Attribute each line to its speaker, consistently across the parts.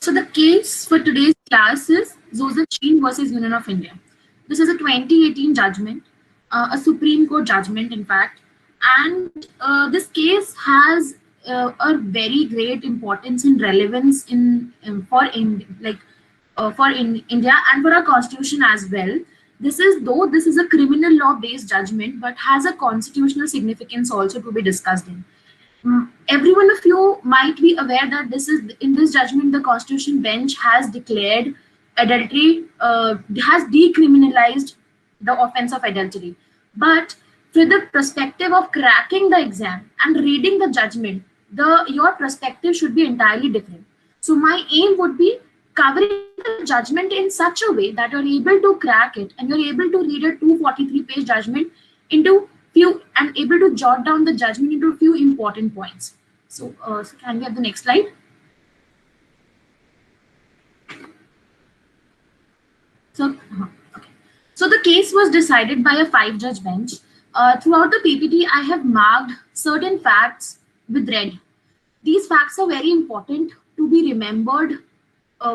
Speaker 1: So the case for today's class is Joseph Sheen versus Union of India. This is a 2018 judgment, a Supreme Court judgment, in fact, and this case has a very great importance and relevance in India and for our constitution as well. This is a criminal law based judgment, but has a constitutional significance also to be discussed in. Every one of you might be aware that this is in this judgment the constitution bench has declared adultery, has decriminalized the offense of adultery. But for the perspective of cracking the exam and reading the judgment, the your perspective should be entirely different. So my aim would be covering the judgment in such a way that you're able to crack it and you're able to read a 243-page judgment into few and able to jot down the judgment into a few important points. So can we have the next slide? Okay. So the case was decided by a 5-judge bench. Throughout the PPT, I have marked certain facts with red. These facts are very important to be remembered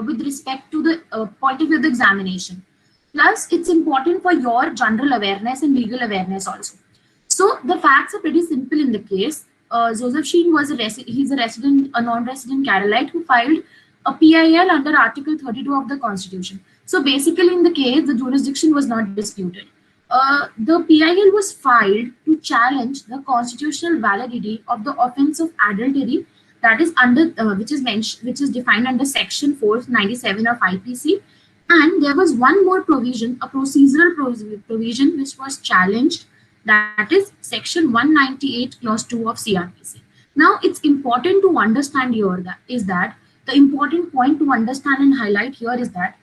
Speaker 1: with respect to the point of view of the examination. Plus, it's important for your general awareness and legal awareness also. So the facts are pretty simple in the case. Joseph Sheen was a non-resident Keralite who filed a PIL under Article 32 of the Constitution. So basically, in the case, the jurisdiction was not disputed. The PIL was filed to challenge the constitutional validity of the offence of adultery, that is under which is defined under Section 497 of IPC. And there was one more provision, a procedural provision, which was challenged, that is Section 198 Clause 2 of CRPC. Now, it's important to understand here that the important point to understand and highlight here is that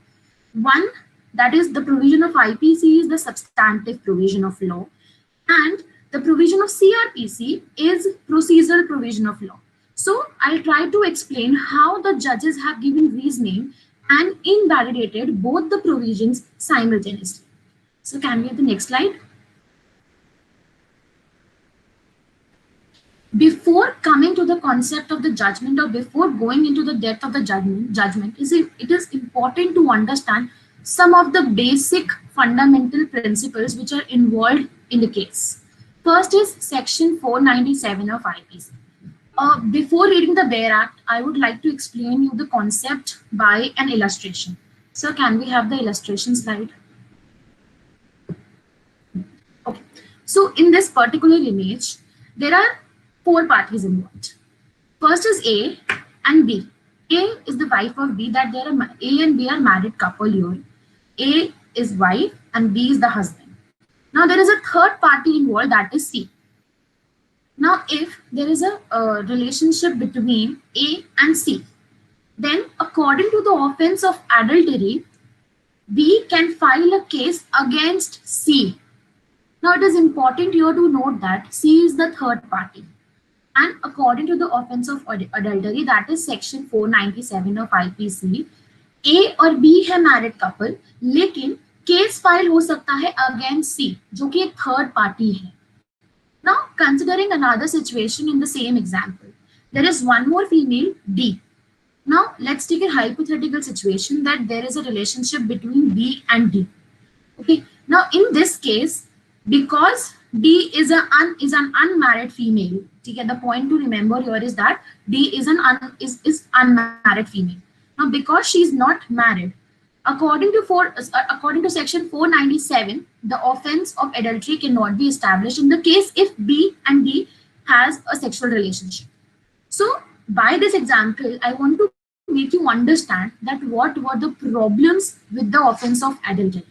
Speaker 1: one, that is the provision of IPC is the substantive provision of law, and the provision of CRPC is procedural provision of law. So I'll try to explain how the judges have given reasoning and invalidated both the provisions simultaneously. So can we have the next slide? Before coming to the concept of the judgment or before going into the depth of the judgment, it is important to understand some of the basic fundamental principles which are involved in the case. First is Section 497 of IPC. Before reading the Bare Act, I would like to explain you the concept by an illustration. So can we have the illustration slide? Okay. So in this particular image, there are 4 parties involved. First is A and B. A is the wife of B, that there are A and B are married couple here. A is wife and B is the husband. Now there is a third party involved, that is C. Now if there is a relationship between A and C, then according to the offense of adultery, B can file a case against C. Now it is important here to note that C is the third party. And according to the offense of adultery, that is Section 497 of IPC, A और B है married couple, लेकिन case file हो सकता है against C, जो कि एक third party है. Now, considering another situation in the same example, there is one more female, D. Now, let's take a hypothetical situation that there is a relationship between B and D. Okay. Now, in this case, because D is an unmarried female. Okay, the point to remember here is that D is an unmarried female. Now, because she is not married, according to Section 497, the offense of adultery cannot be established in the case if B and D has a sexual relationship. So, by this example, I want to make you understand that what were the problems with the offense of adultery.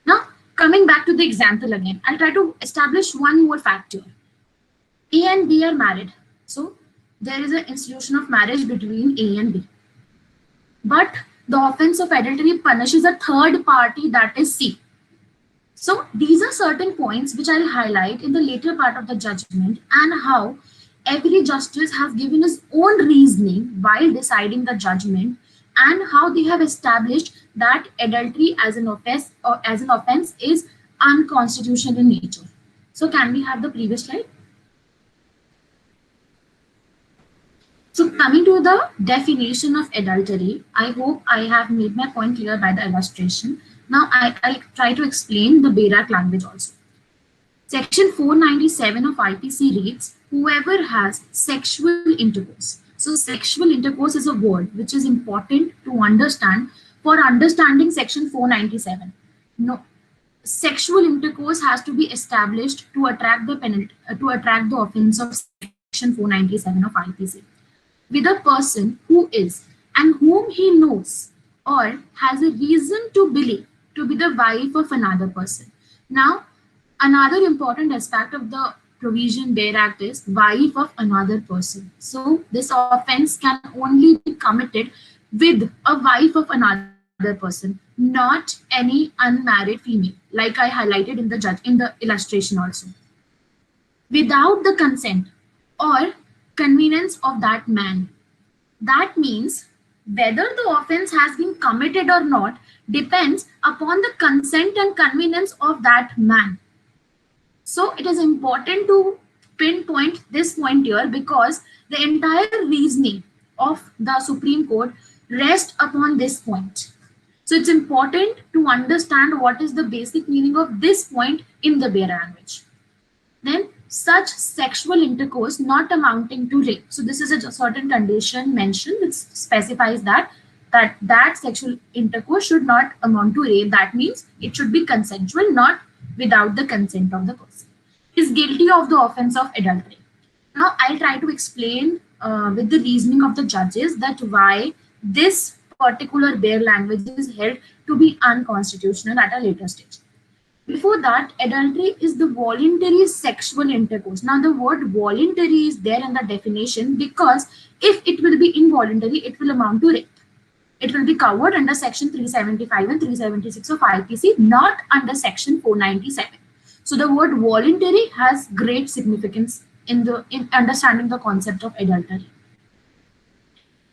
Speaker 1: Now, coming back to the example again, I'll try to establish one more factor. A and B are married. So, there is an institution of marriage between A and B. But the offense of adultery punishes a third party, that is C. So, these are certain points which I'll highlight in the later part of the judgment and how every justice has given his own reasoning while deciding the judgment and how they have established that adultery as an offense is unconstitutional in nature. So can we have the previous slide? So coming to the definition of adultery, I hope I have made my point clear by the illustration. Now I'll try to explain the BERAC language also. Section 497 of IPC reads, whoever has sexual intercourse. So sexual intercourse is a word which is important to understand for understanding section 497. No, sexual intercourse has to be established to attract the penalty, to attract the offense of section 497 of IPC with a person who is and whom he knows or has a reason to believe to be the wife of another person. Now, another important aspect of the provision BEAR Act is wife of another person. So this offense can only be committed with a wife of another person, not any unmarried female, like I highlighted in the illustration also. Without the consent or convenience of that man. That means whether the offense has been committed or not depends upon the consent and convenience of that man. So it is important to pinpoint this point here because the entire reasoning of the Supreme Court rests upon this point. So it's important to understand what is the basic meaning of this point in the BEAR language. Then such sexual intercourse not amounting to rape. So this is a certain condition mentioned which specifies that sexual intercourse should not amount to rape. That means it should be consensual, not without the consent of the person. Is guilty of the offense of adultery. Now I'll try to explain with the reasoning of the judges that why this particular BEAR language is held to be unconstitutional at a later stage. Before that, adultery is the voluntary sexual intercourse. Now, the word voluntary is there in the definition because if it will be involuntary, it will amount to rape. It will be covered under section 375 and 376 of IPC, not under section 497. So, the word voluntary has great significance in understanding the concept of adultery.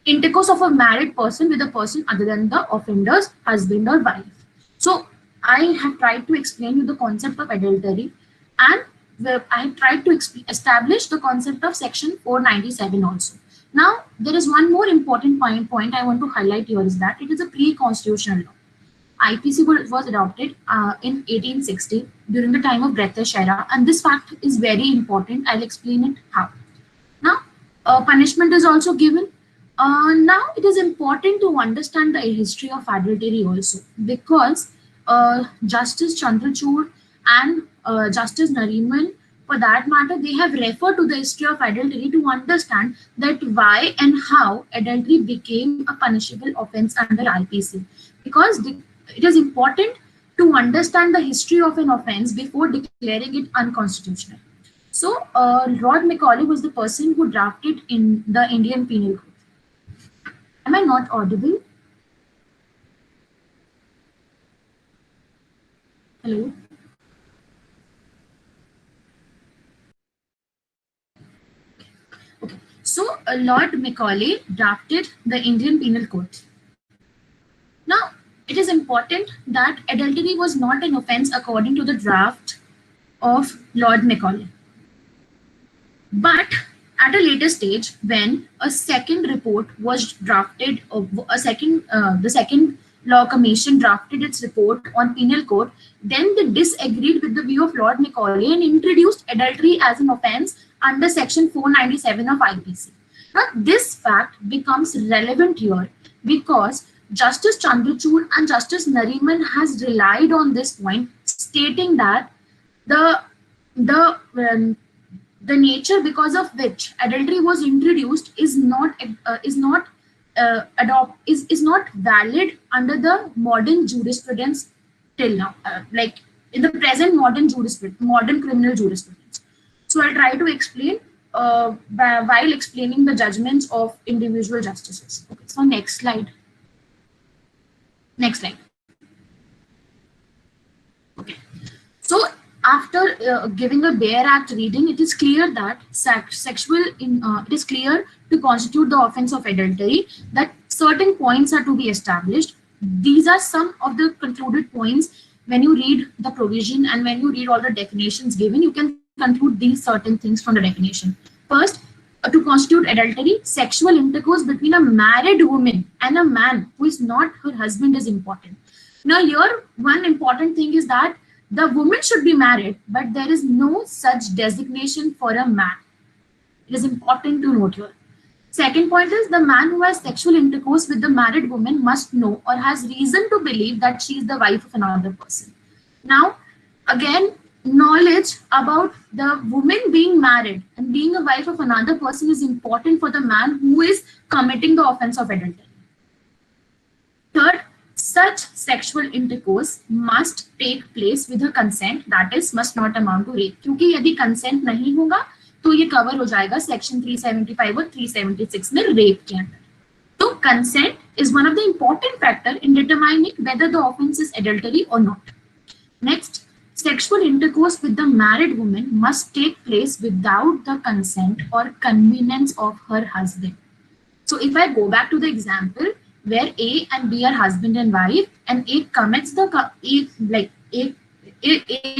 Speaker 1: Intercourse of a married person with a person other than the offender's husband or wife. So, I have tried to explain you the concept of adultery and I tried to establish the concept of section 497 also. Now, there is one more important point I want to highlight here is that it is a pre-constitutional law. IPC was adopted in 1860 during the time of British era, and this fact is very important. I'll explain it how. Now, punishment is also given. Now, it is important to understand the history of adultery also because Justice Chandrachud and Justice Nariman, for that matter, they have referred to the history of adultery to understand that why and how adultery became a punishable offense under IPC. Because it is important to understand the history of an offense before declaring it unconstitutional. So, Lord Macaulay was the person who drafted in the Indian Penal Code. Am I not audible? Hello? Okay. So, Lord Macaulay drafted the Indian Penal Code. Now, it is important that adultery was not an offense according to the draft of Lord Macaulay. But at a later stage, when a second report was drafted, the second Law Commission drafted its report on penal code, then they disagreed with the view of Lord Macaulay and introduced adultery as an offense under section 497 of IPC. Now, this fact becomes relevant here because Justice Chandrachud and Justice Nariman has relied on this point, stating that the nature because of which adultery was introduced is not valid under the modern jurisprudence till now, like in the present modern criminal jurisprudence. So I'll try to explain while explaining the judgments of individual justices. Okay, so next slide. Next slide. Okay. So after giving a BEAR Act reading, it is clear that it is clear to constitute the offense of adultery that certain points are to be established. These are some of the concluded points. When you read the provision and when you read all the definitions given, you can conclude these certain things from the definition. First, to constitute adultery, sexual intercourse between a married woman and a man who is not her husband is important. Now, here one important thing is that the woman should be married, but there is no such designation for a man. It is important to note here. Second point is the man who has sexual intercourse with the married woman must know or has reason to believe that she is the wife of another person. Now, again, knowledge about the woman being married and being a wife of another person is important for the man who is committing the offense of adultery. Third, such sexual intercourse must take place with her consent, that is, must not amount to rape. क्योंकि यदि consent नहीं होगा तो ये cover हो जाएगा section 375 और 376 में रेप के अंदर. तो consent is one of the important factor in determining whether the offense is adultery or not. Next, sexual intercourse with the married woman must take place without the consent or convenience of her husband. So if I go back to the example where A and B are husband and wife, and A commits the A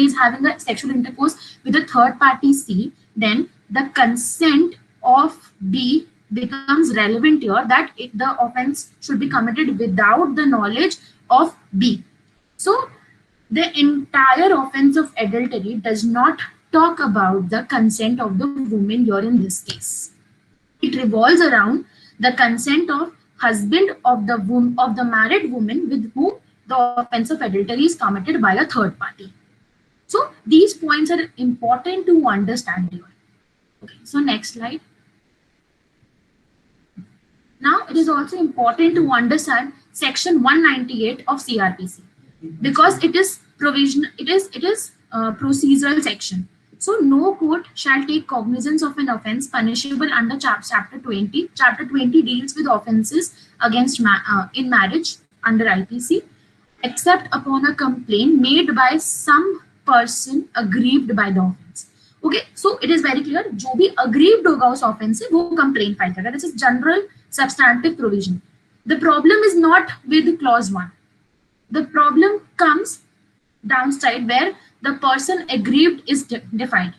Speaker 1: is having a sexual intercourse with a third party C, then the consent of B becomes relevant here, that the offense should be committed without the knowledge of B. So the entire offense of adultery does not talk about the consent of the woman here in this case. It revolves around the consent of husband of the married woman with whom the offense of adultery is committed by a third party. So these points are important to understand here. Okay, so next slide. Now it is also important to understand section 198 of CRPC because it is provision. It is procedural section. So no court shall take cognizance of an offence punishable under chapter 20. Chapter 20 deals with offences against in marriage under IPC, except upon a complaint made by some person aggrieved by the offence. Okay, so it is very clear. जो भी aggrieved होगा उस offence से वो complaint file करेगा. This is general substantive provision. The problem is not with clause 1. The problem comes downside where the person aggrieved is defined.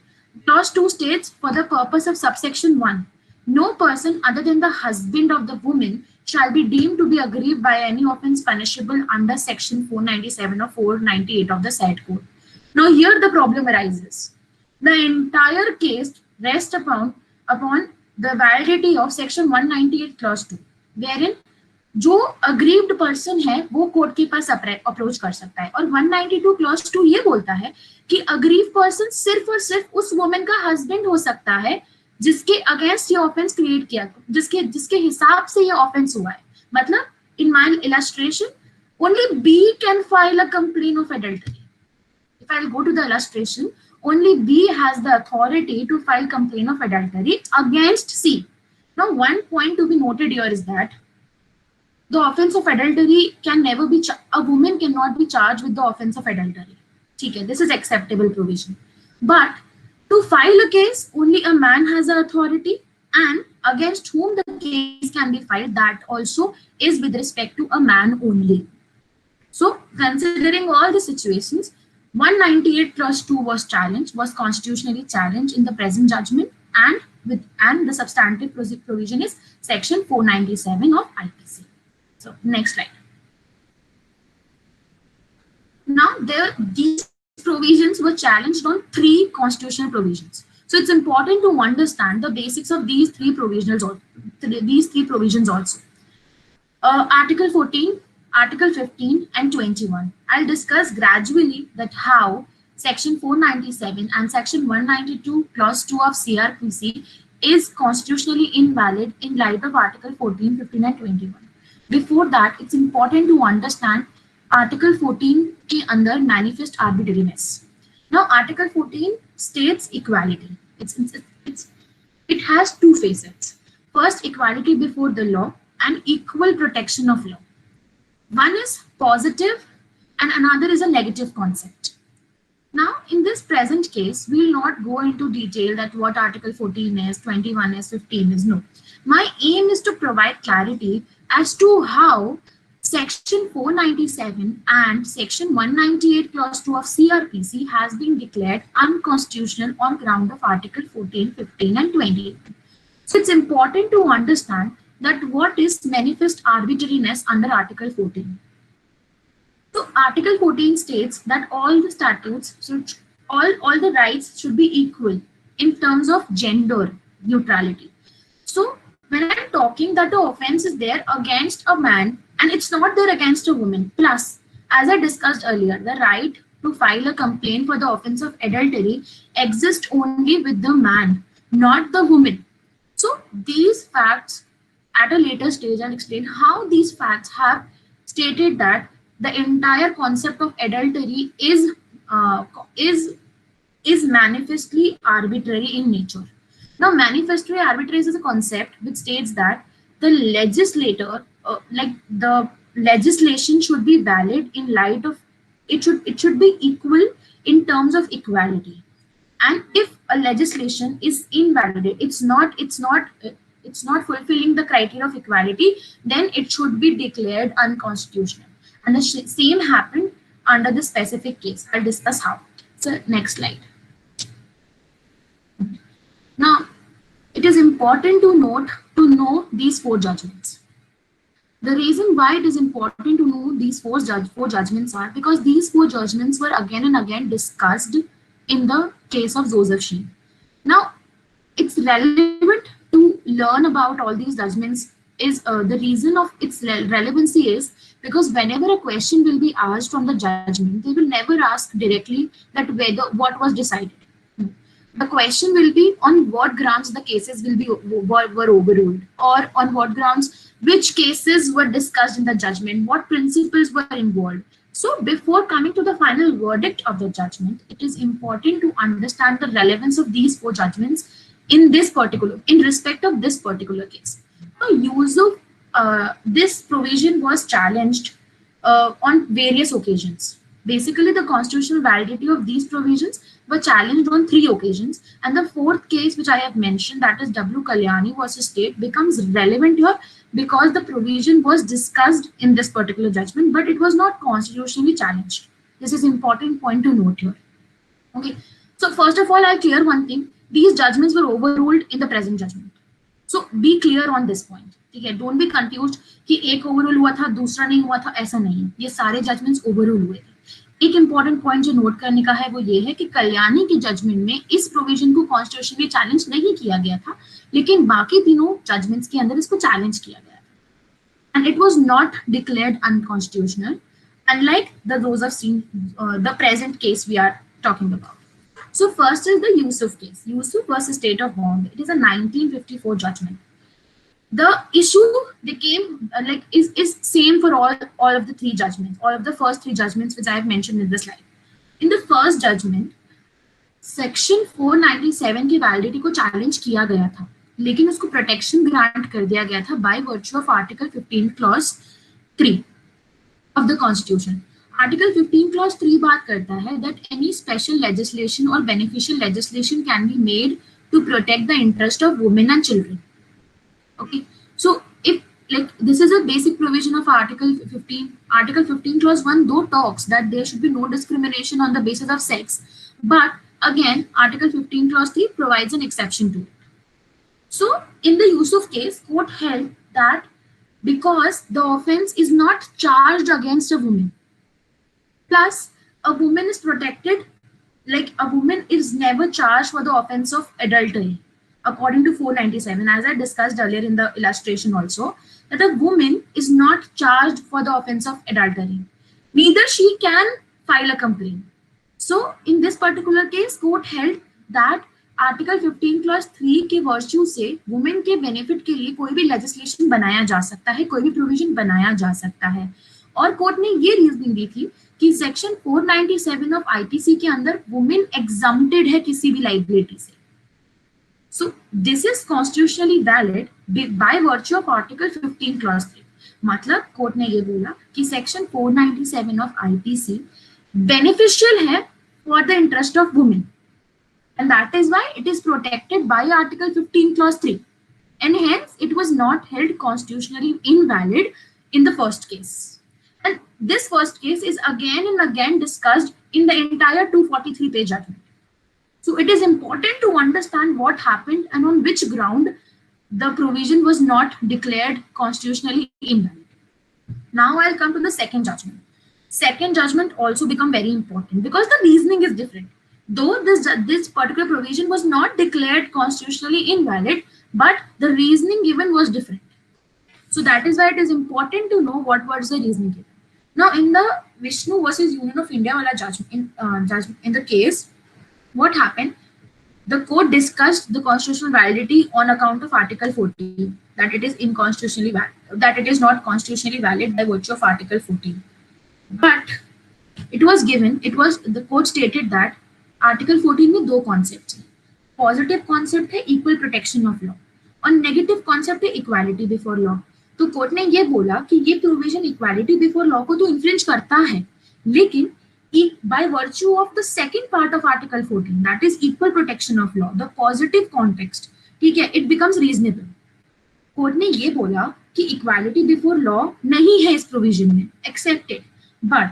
Speaker 1: Clause 2 states, for the purpose of subsection 1, no person other than the husband of the woman shall be deemed to be aggrieved by any offence punishable under section 497 or 498 of the said code. Now here the problem arises. The entire case rests upon the validity of section 198 clause 2, wherein जो aggrieved person है वो court के पास approach कर सकता है, और 192 clause 2 ये बोलता है कि अग्रीव पर्सन सिर्फ और सिर्फ उस वुमेन का हस्बैंड हो सकता है जिसके अगेंस्ट ये ऑफेंस क्रिएट किया, जिसके हिसाब से ये ऑफेंस हुआ है. मतलब in my illustration only B can file a complaint of adultery. If I will go to the illustration, only B has the authority to file complaint of adultery against C. Now one point to be noted here is that the offense of adultery can never be, a woman cannot be charged with the offense of adultery. Okay, this is acceptable provision. But to file a case, only a man has the authority, and against whom the case can be filed, that also is with respect to a man only. So considering all the situations, 198 clause 2 was challenged, was constitutionally challenged in the present judgment, and the substantive provision is section 497 of IPC. So next slide. Now these provisions were challenged on 3 constitutional provisions. So it's important to understand the basics of these three provisions also. Article 14, Article 15 and 21. I'll discuss gradually that how section 497 and section 192 clause 2 of CRPC is constitutionally invalid in light of Article 14, 15 and 21. Before that, it's important to understand Article 14 के अंदर manifest arbitrariness. Now, Article 14 states equality. It has 2 facets. First, equality before the law and equal protection of law. One is positive and another is a negative concept. Now, in this present case, we will not go into detail that what Article 14 is, 21 is, 15 is. No. My aim is to provide clarity as to how section 497 and section 198 clause 2 of CRPC has been declared unconstitutional on ground of Article 14, 15 and 20. So it's important to understand that what is manifest arbitrariness under Article 14. So Article 14 states that all the statutes should, all the rights should be equal in terms of gender neutrality. So when I'm talking that the offense is there against a man and it's not there against a woman, plus, as I discussed earlier, the right to file a complaint for the offense of adultery exists only with the man, not the woman. So these facts at a later stage, I'll explain how these facts have stated that the entire concept of adultery uh, is is manifestly arbitrary in nature. Now, manifestly arbitrary is a concept which states that the legislator, like the legislation, should be valid in light of it should be equal in terms of equality. And if a legislation is invalid, it's not fulfilling the criteria of equality, then it should be declared unconstitutional. And the same happened under the specific case. I'll discuss how. So next slide. Now, it is important to know these four judgments. The reason why it is important to know these four judgments are because these four judgments were again and again discussed in the case of Joseph Sheen. Now, it's relevant to learn about all these judgments is the reason of its relevancy is because whenever a question will be asked from the judgment, they will never ask directly that whether what was decided. The question will be on what grounds the cases were overruled, or on what grounds which cases were discussed in the judgment, what principles were involved. So before coming to the final verdict of the judgment, it is important to understand the relevance of these four judgments in respect of this particular case. The use of this provision was challenged on various occasions. Basically, the constitutional validity of these provisions were challenged on 3 occasions, and the fourth case, which I have mentioned, that is W. Kalyani versus State, becomes relevant here because the provision was discussed in this particular judgment, but it was not constitutionally challenged. This is an important point to note here. Okay, so first of all, I'll clear one thing. These judgments were overruled in the present judgment. So be clear on this point. ठीक है, don't be confused कि एक overrule हुआ था दूसरा नहीं हुआ था, ऐसा नहीं है. ये सारे जजमेंट्स ओवररूल हुए थे. एक इंपॉर्टेंट पॉइंट जो नोट करने का है वो ये है कि कल्याणी के जजमेंट में इस प्रोविजन को कॉन्स्टिट्यूशनली चैलेंज नहीं किया गया था, लेकिन बाकी तीनों जजमेंट्स के अंदर इसको चैलेंज किया गया था, and it was not declared unconstitutional unlike the those of the present case we are talking about. So first is the Yusuf case, Yusuf versus State of Bombay. It is a 1954 judgment. The issue became is same for all of the 3 judgments, all of the first 3 judgments which I have mentioned in the slide. In the first judgment, section 497 की validity को challenge किया गया था, लेकिन उसको protection grant कर दिया गया था by virtue of article 15 clause 3 of the constitution. Article 15 clause 3 बात करता है that any special legislation or beneficial legislation can be made to protect the interest of women and children. Okay, so if like this is a basic provision of Article 15. Article 15 clause 1 though talks that there should be no discrimination on the basis of sex, but again Article 15 clause 3 provides an exception to it. So in the Yusuf case, court held that because the offense is not charged against a woman, plus a woman is protected, like a woman is never charged for the offense of adultery according to 497, as I discussed earlier in the illustration also, that a woman is not charged for the offense of adultery, neither she can file a complaint. So in this particular case, court held that article 15 clause 3 के virtue से women के benefit के लिए कोई भी legislation बनाया जा सकता है, कोई भी प्रोविजन बनाया जा सकता है. और कोर्ट ने ये रीजनिंग दी थी कि सेक्शन 497 ऑफ आईपीसी के अंदर वुमेन एग्जम्प्टेड है किसी भी लाइबिलिटी से. So this is constitutionally valid by virtue of article 15 clause 3. मतलब कोर्ट ने ये बोला कि सेक्शन 497 ऑफ आईपीसी बेनिफिशियल है for the interest of women, and that is why it is protected by Article 15 clause 3, and hence it was not held constitutionally invalid in the first case. And this first case is again and again discussed in the entire 243 page judgment. So it is important to understand what happened and on which ground the provision was not declared constitutionally invalid. Now I'll come to the second judgment. Second judgment also become very important because the reasoning is different. Though this particular provision was not declared constitutionally invalid, but the reasoning given was different. So that is why it is important to know what was the reasoning given. Now, in the Vishnu versus Union of India wala judgment, in the case, what happened? The court discussed the constitutional validity on account of Article 14, that it is unconstitutionally valid, that it is not constitutionally valid by virtue of Article 14. But the court stated that Article 14 में दो concepts हैं. Positive concept है equal protection of law और negative concept है equality before law. तो court ने ये बोला कि ये प्रोविजन इक्वालिटी बिफोर लॉ को तो इन्फ्रिंज करता है, लेकिन by virtue of the second part of Article 14, that is equal protection of law, the positive context, ठीक है, it becomes reasonable. कोर्ट ने ये बोला कि इक्वालिटी बिफोर लॉ नहीं है इस प्रोविजन में, accepted, but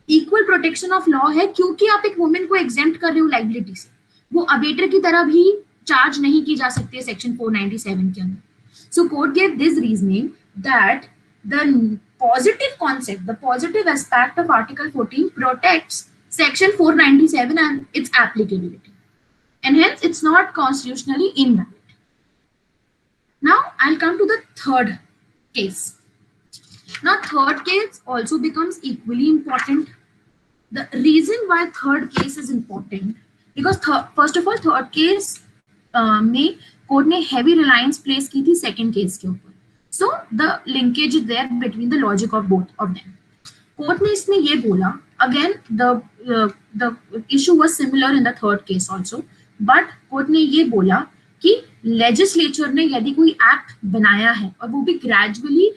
Speaker 1: equal protection of law है क्योंकि आप एक वुमेन को एग्जेम्प्ट कर रहे हो लाइबिलिटी से, वो अबेटर की तरह भी चार्ज नहीं की जा सकती है सेक्शन 497 के अंदर. So court gave this reasoning that the positive concept, the positive aspect of Article 14 protects Section 497 and its applicability, and hence it's not constitutionally invalid. Now I'll come to the third case. Now third case also becomes equally important. The reason why third case is important because first of all third case में court ने heavy reliance place की थी second case के ऊपर. So the linkage is there between the logic of both of them. Court ने इसमें ये बोला, again the issue was similar in the third case also, but court ने ये बोला कि लेजिस्लेचर ने यदि कोई एक्ट बनाया है और वो भी ग्रेजुअली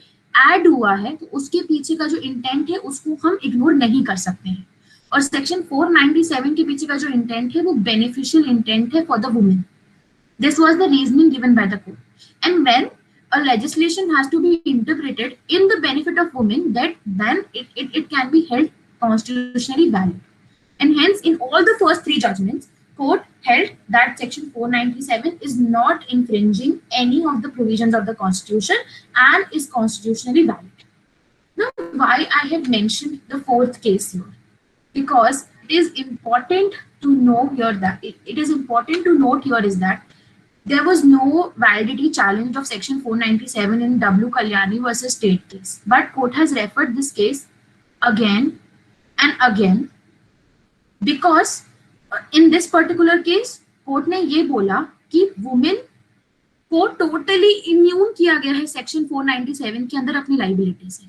Speaker 1: ऐड हुआ है तो उसके पीछे का जो इंटेंट है उसको हम इग्नोर नहीं कर सकते हैं, और सेक्शन 497 के पीछे का जो इंटेंट है वो बेनिफिशियल इंटेंट है for the women. This was the reasoning given by the court, and when a legislation has to be interpreted in the benefit of women, that then it can be held constitutionally valid. And hence in all the first three judgments, court held that section 497 is not infringing any of the provisions of the constitution and is constitutionally valid. Now why I have mentioned the fourth case here, because it is important to know here that it is important to note here is that there was no validity challenge of section 497 in W. Kalyani versus State case, but court has referred this case again and again because in this particular case court ने ये बोला कि women को totally immune किया गया है section 497 के अंदर अपनी liability से.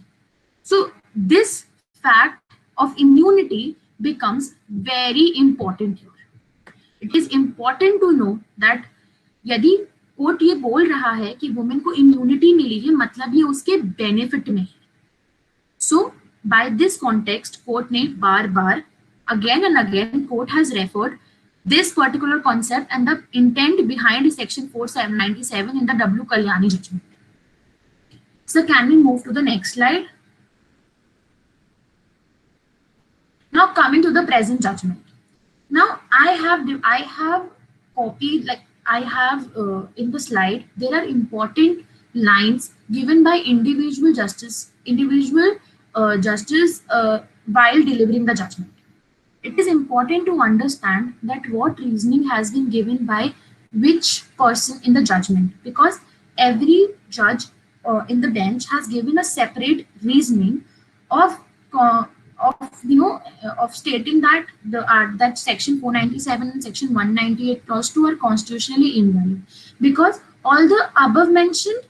Speaker 1: So this fact of immunity becomes very important here. It is important to know that यदि कोर्ट ये बोल रहा है कि वुमेन को इम्यूनिटी मिली है, मतलब ये उसके बेनिफिट में है. So by this context court ने बार बार again and again court has referred this particular concept and the intent behind section 497 in the W. Kalyani judgment. So can we move to the next slide? Now coming to the present judgment. Now I have copied, like I have in the slide, there are important lines given by individual justice while delivering the judgment. It is important to understand that what reasoning has been given by which person in the judgment, because every judge in the bench has given a separate reasoning of stating that that section 497 and section 198 clause 2 are constitutionally invalid, because all the above mentioned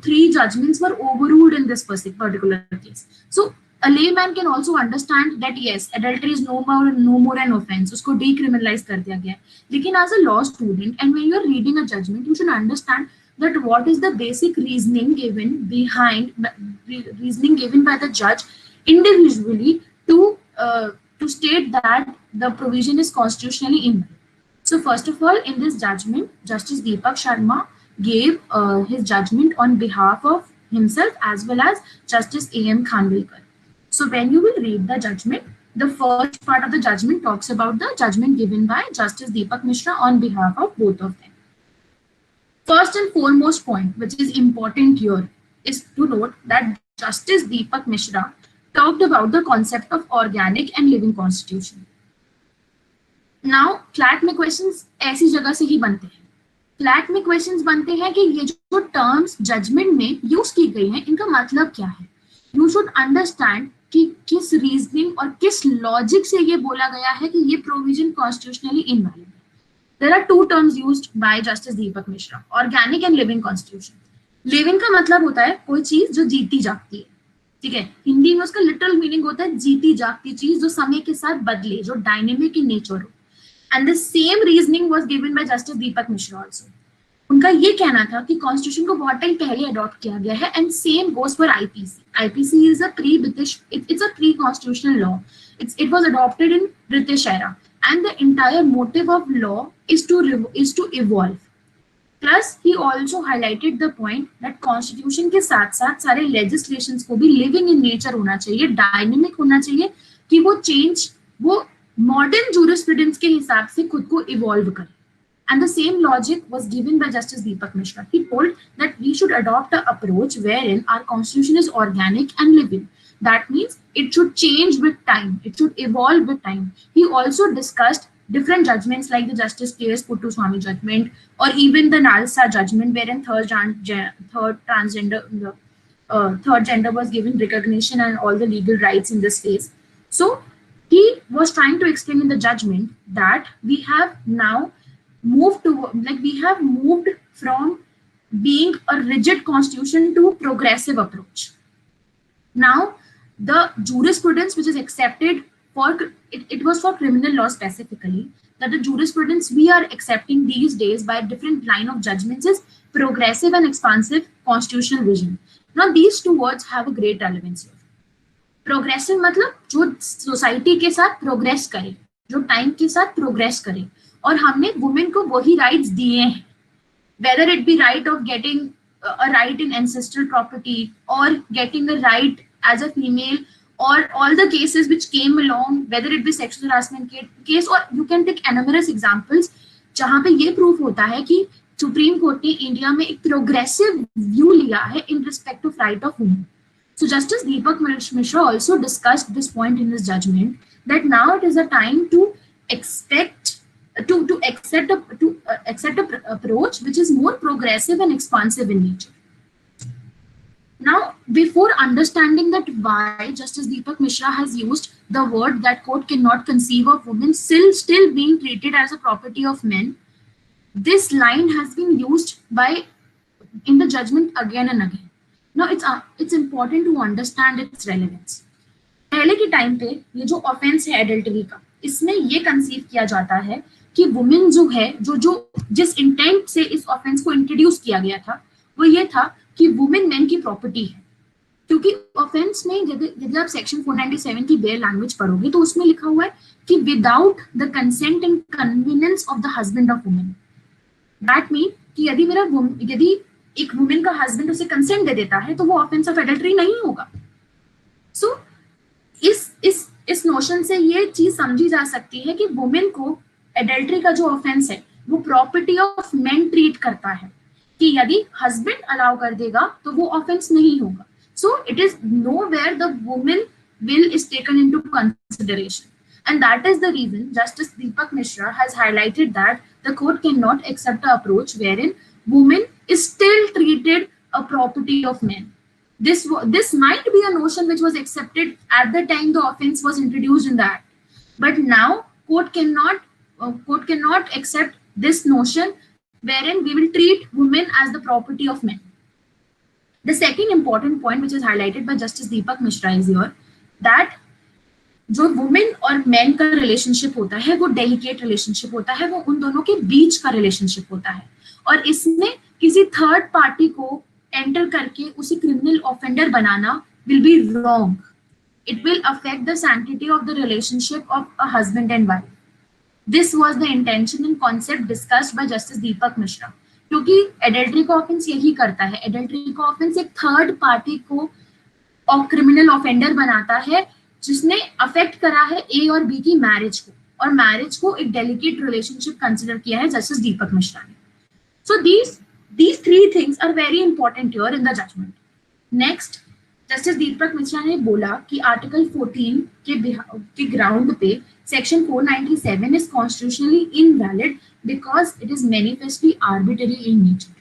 Speaker 1: three judgments were overruled in this particular case. So a layman can also understand that yes, adultery is no more an offense, usko decriminalize kar diya gaya. Lekin as a law student, and when you are reading a judgment, you should understand that what is the basic reasoning given by the judge individually to state that the provision is constitutionally invalid. So first of all, in this judgment, Justice Deepak Sharma gave his judgment on behalf of himself as well as Justice A.M. Khanwilkar. So when you will read the judgment, the first part of the judgment talks about the judgment given by Justice Deepak Mishra on behalf of both of them. First and foremost point, which is important here, is to note that Justice Deepak Mishra talked about the concept of organic and living constitution. Now, CLAT में questions ऐसी जगह से ही बनते हैं. CLAT में questions बनते हैं कि ये जो टर्म्स जजमेंट में यूज की गई हैं, इनका मतलब क्या है. यू शुड अंडरस्टैंड कि किस रीजनिंग और किस लॉजिक से ये बोला गया है कि ये प्रोविजन कॉन्स्टिट्यूशनली इनवैलिड है. There are two terms used by Justice Deepak Mishra, organic and living constitution. Living का मतलब होता है कोई चीज जो जीती जागती है, ठीक है. हिंदी में उसका लिटरल मीनिंग होता है जीती जागती चीज जो समय के साथ बदले, जो डायनेमिक इन नेचर हो. And the same reasoning was given by justice Deepak Mishra also. उनका ये कहना था कि कॉन्स्टिट्यूशन को बहुत टाइम पहले अडॉप्ट किया गया है and same goes for IPC. IPC is a pre British, it's a pre constitutional law. It was adopted in British era, and the entire motive of law is to evolve. Plus, he also highlighted the point that constitution के साथ साथ सारे legislations को भी living in nature होना चाहिए, dynamic होना चाहिए, कि वो change, वो modern jurisprudence के हिसाब से खुद को evolve करे. And the same logic was given by Justice Deepak Mishra. He told that we should adopt an approach wherein our constitution is organic and living. That means it should change with time. It should evolve with time. He also discussed different judgments like the Justice K.S. Puttaswamy judgment or even the Nalsa judgment wherein third gender was given recognition and all the legal rights in this case. So he was trying to explain in the judgment that we have now moved to, like we have moved from being a rigid constitution to progressive approach. Now, the jurisprudence which is accepted for, it was for criminal law specifically, that the jurisprudence we are accepting these days by different line of judgments is progressive and expansive constitutional vision. Now, these two words have a great relevance here. Progressive मतलब जो society के साथ progress करे, जो time के साथ progress करे, और हमने वुमेन को वही राइट्स दिए हैं, whether it be right of getting a right in ancestral property or getting a right as a female, or all the cases which came along, whether it be sexual harassment case, or you can take numerous examples जहाँ पे ये proof होता है कि supreme court ने India में एक progressive view लिया है in respect of right of women. So Justice Deepak Mishra also discussed this point in his judgment that now it is a time to accept an approach which is more progressive and expansive in nature. Now, before understanding that why Justice Deepak Mishra has used the word that court cannot conceive of women still being treated as a property of men, this line has been used in the judgment again and again. Now, it's important to understand its relevance. पहले के time पे ये जो offence है adultery का, इसमें ये conceive किया जाता है कि वुमेन जो है, जो जिस इंटेंट से इस ऑफेंस को इंट्रोड्यूस किया गया था, वो ये था कि वुमेन मैन की प्रॉपर्टी है. क्योंकि ऑफेंस में यदि आप सेक्शन 497 की बेयर लैंग्वेज पढ़ोगे तो उसमें लिखा हुआ है कि without the consent and convenience of the husband of women. That mean कि यदि एक वुमेन का हस्बैंड उसे कंसेंट दे देता है तो वो ऑफेंस ऑफ एडल्टरी नहीं होगा. सो इस नोशन से ये चीज समझी जा सकती है कि वुमेन को एडल्टरी का जो ऑफेंस है वो प्रॉपर्टी ऑफ मेन ट्रीट करता है, कि यदि हस्बैंड अलाउ कर देगा तो वो ऑफेंस नहीं होगा. So it is nowhere the women will is taken into consideration, and that is the reason Justice Deepak Mishra has highlighted that the court cannot accept an approach wherein women is still treated a property of men. This might be a notion which was accepted at the time the offense was introduced in the act, but now court cannot accept this notion wherein we will treat women as the property of men. The second important point which is highlighted by Justice Deepak Mishra is here that जो women और man का relationship होता है वो delicate relationship होता है, वो उन दोनों के बीच का रिलेशनशिप होता है, और इसमें किसी थर्ड पार्टी को एंटर करके उसे क्रिमिनल ऑफेंडर बनाना will be wrong. It will affect the sanctity of the relationship of a husband and wife. This was the intention and concept discussed by justice Deepak Mishra. क्योंकि एडल्टरी का offence यही करता है, adultery का offence एक third party को criminal offender बनाता है जिसने अफेक्ट करा है ए और बी की मैरिज को, और मैरिज को एक डेलिकेट रिलेशनशिप कंसिडर किया है जस्टिस दीपक मिश्रा ने. सो These three things are very important here in the judgment. Next, justice Deepak Mishra ने बोला कि आर्टिकल 14 के ग्राउंड पे section 497 is constitutionally invalid because it is manifestly arbitrary in nature.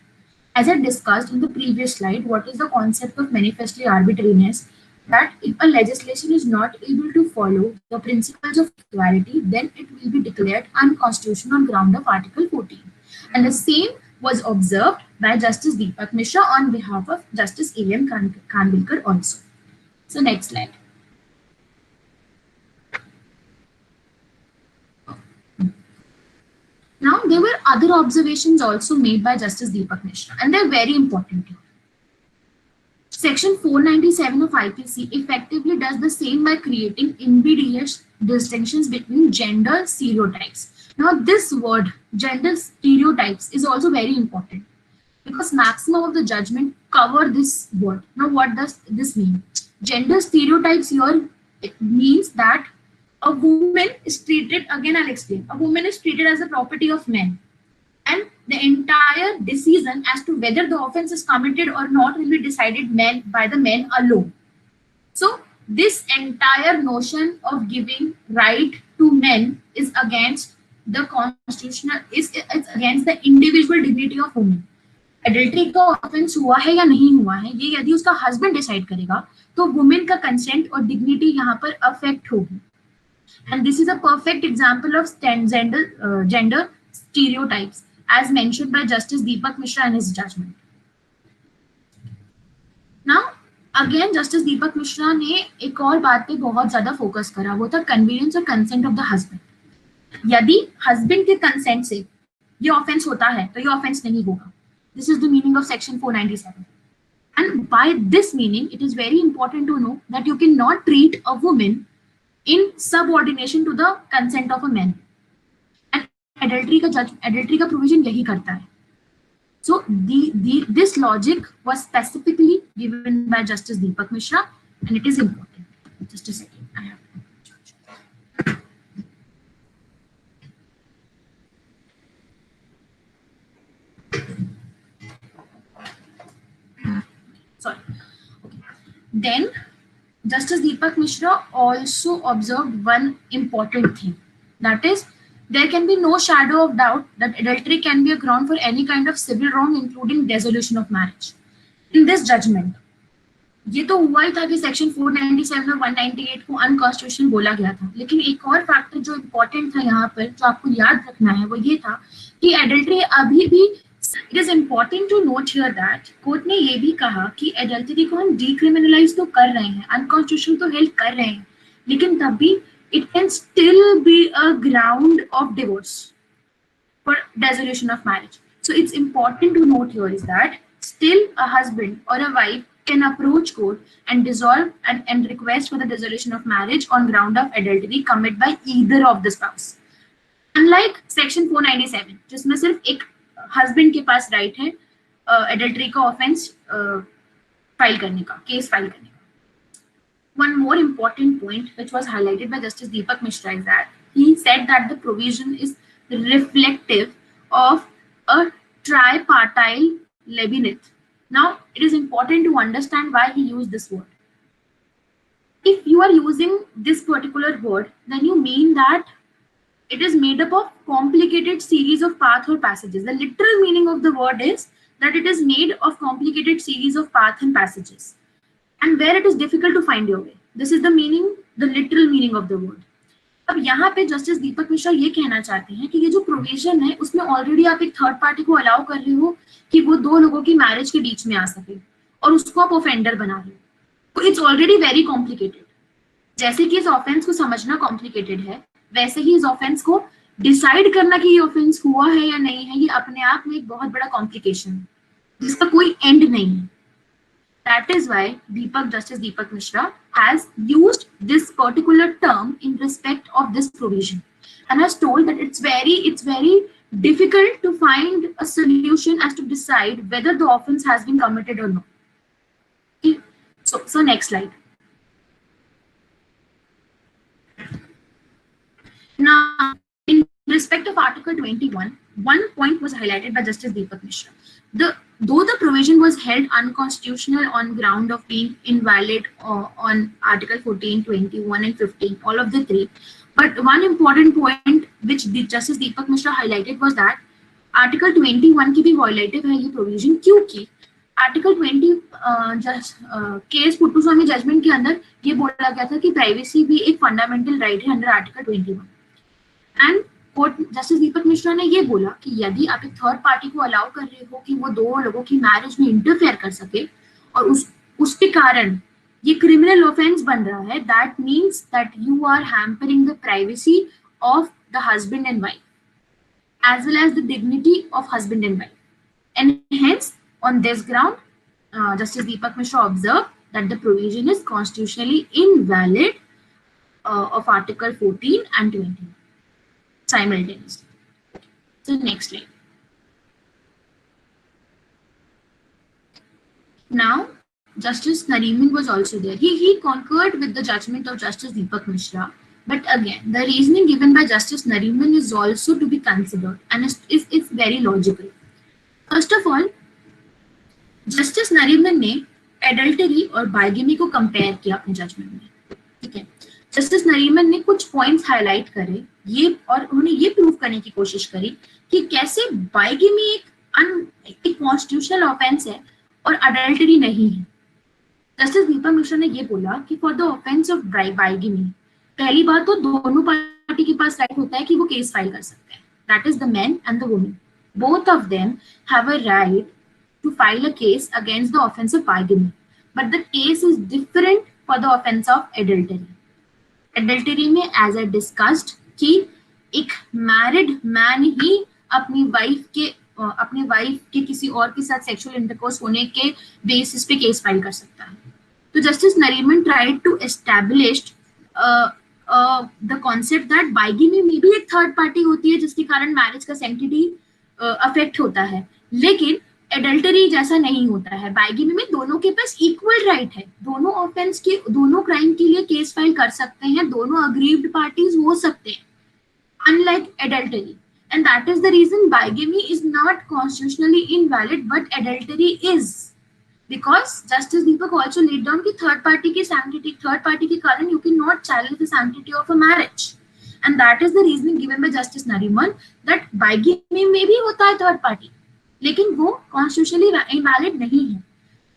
Speaker 1: As I discussed in the previous slide, what is the concept of manifestly arbitrariness? That if a legislation is not able to follow the principles of equality, then it will be declared unconstitutional on ground of Article 14. And the same was observed by Justice Deepak Mishra on behalf of Justice A.M. Khanvilkar also. So next slide. Now, there were other observations also made by Justice Deepak Mishra, and they're very important here. Section 497 of IPC effectively does the same by creating invidious distinctions between gender stereotypes. Now, this word, gender stereotypes, is also very important because maximum of the judgment cover this word. Now, what does this mean? Gender stereotypes here, it means that a woman is treated, again I'll explain, a woman is treated as a property of men, and the entire decision as to whether the offense is committed or not will be decided by the men alone. So this entire notion of giving right to men is against the constitutional, it's against the individual dignity of women. Adultery का offence हुआ है या नहीं हुआ है, ये यदि उसका हस्बैंड डिसाइड करेगा तो वुमेन का कंसेंट और डिग्निटी यहाँ पर अफेक्ट होगी. And this is a perfect example of gender stereotypes as mentioned by Justice Deepak Mishra in his judgment. Now, again Justice Deepak Mishra ने एक और बात पे बहुत ज्यादा फोकस करा, वो था कन्वीनियंस और कंसेंट ऑफ द हस्बैंड. यदि हस्बैंड के कंसेंट से ये ऑफेंस होता है तो ये ऑफेंस नहीं होगा. This is the meaning of section 497. And by this meaning, it is very important to know that you cannot treat a woman in subordination to the consent of a man. And adultery का provision यही करता है. So this logic was specifically given by Justice Deepak Mishra, and it is important. Just a second, I have sorry. Okay. Then Justice Deepak Mishra also observed one important thing, that is, there can be no shadow of doubt that adultery can be a ground for any kind of civil wrong, including dissolution of marriage. In this judgment, ये तो हुआ ही था कि section 497 और 198 को unconstitutional बोला गया था, लेकिन एक और फैक्टर जो इम्पोर्टेंट था यहाँ पर, जो आपको याद रखना है, वो ये था कि एडल्ट्री अभी भी, it is important to note here that court ने ये भी कहा कि एडल्ट्री को हम डीक्रिमिनलाइज तो कर रहे हैं, अनकॉन्स्टिट्यूशनल तो हेल्प कर रहे हैं, लेकिन तब भी it can still be a ground of divorce for dissolution of marriage. So it's important to note here is that still a husband or a wife can approach court and dissolve and request for the dissolution of marriage on ground of adultery committed by either of the spouse. Unlike section 497, जिसमें सिर्फ एक husband के पास right है adultery का offense file करने का, case file करने का. One more important point which was highlighted by Justice Deepak Mishra is that he said that the provision is reflective of a tripartite labyrinth. Now, it is important to understand why he used this word. If you are using this particular word, then you mean that it is made up of complicated series of path or passages. The literal meaning of the word is that it is made of complicated series of path and passages, and where it is difficult to find your way. This is the meaning, the literal meaning of the word. अब यहाँ पे justice Deepak Mishra ये कहना चाहते हैं कि ये जो प्रोविजन है उसमें ऑलरेडी आप एक थर्ड पार्टी को अलाउ कर रहे हो कि वो दो लोगों की मैरिज के बीच में आ सके और उसको आप ऑफेंडर बना रहे हो. तो इट्स ऑलरेडी वेरी कॉम्प्लिकेटेड. जैसे कि इस ऑफेंस को समझना कॉम्प्लिकेटेड है, वैसे ही इस ऑफेंस को डिसाइड करना कि ये ऑफेंस हुआ है या नहीं है, ये अपने आप में एक बहुत बड़ा कॉम्प्लिकेशन है जिसका कोई एंड नहीं है. That is why Justice Deepak Mishra has used this particular term in respect of this provision, and has told that it's very difficult to find a solution as to decide whether the offense has been committed or not. Okay. So next slide. Now, in respect of Article 21, one point was highlighted by Justice Deepak Mishra. The though the provision was held unconstitutional on ground of being invalid on Article 14, 21, and 15, all of the three. But one important point which Justice Deepak Mishra highlighted was that Article 21 की भी violative है ये provision, क्योंकि Article 20 case Puttaswamy judgement के अंदर ये बोला गया था कि प्राइवेसी भी एक फंडामेंटल राइट है under Article 21. And court justice Deepak Mishra ने ये बोला कि यदि आप एक थर्ड पार्टी को अलाउ कर रहे हो कि वो दो लोगों की मैरिज में इंटरफेयर कर सके और उसके कारण ये क्रिमिनल ऑफेंस बन रहा है, that means that you are hampering the privacy of the husband and wife as well as the dignity of husband and wife. And hence, on this ground, Justice Deepak Mishra observed that the provision is constitutionally invalid of Article 14 and 20 simultaneously. So next slide. Now, Justice Nariman was also there. He concurred with the judgment of Justice Deepak Mishra. But again, the reasoning given by Justice Nariman is also to be considered and is very logical. First of all, Justice Nariman ने adultery और bigamy को compare किया अपने judgment में, ठीक है. Justice Nariman ने कुछ points highlight करे ये और उन्होंने ये prove करने की कोशिश करी कि कैसे bigamy एक constitutional offense है और adultery नहीं है. Justice Deepak Mishra ने ये बोला कि for the offense of bigamy, पहली बात तो दोनों पार्टी के पास राइट होता है कि वो केस फाइल कर सकते हैं. That is the man and the woman. Both of them have a right to file a case against the offence of bigamy, but the case is different for the offence of adultery. Adultery में as I discussed कि एक married man ही अपनी wife के किसी और के साथ sexual intercourse होने के बेसिस पे केस फाइल कर सकता है. तो Justice Nariman tried to establish the concept that bigamy में भी एक थर्ड पार्टी होती है जिसके कारण मैरिज का सैंक्टिटी अफेक्ट होता है, लेकिन एडल्टरी जैसा नहीं होता है. बाइगमी में दोनों के पास इक्वल राइट है, दोनों ऑफेंस के दोनों क्राइम के लिए केस फाइल कर सकते हैं, दोनों अग्रीव्ड पार्टीज हो सकते हैं, unlike adultery. And that is the reason bigamy is not constitutionally invalid but adultery is, because Justice Deepak also laid down कि third party के कारण you cannot challenge the sanctity of a marriage, and that is the reasoning given by Justice Nariman that bigamy में भी होता है third party, लेकिन वो constitutionally invalid नहीं है,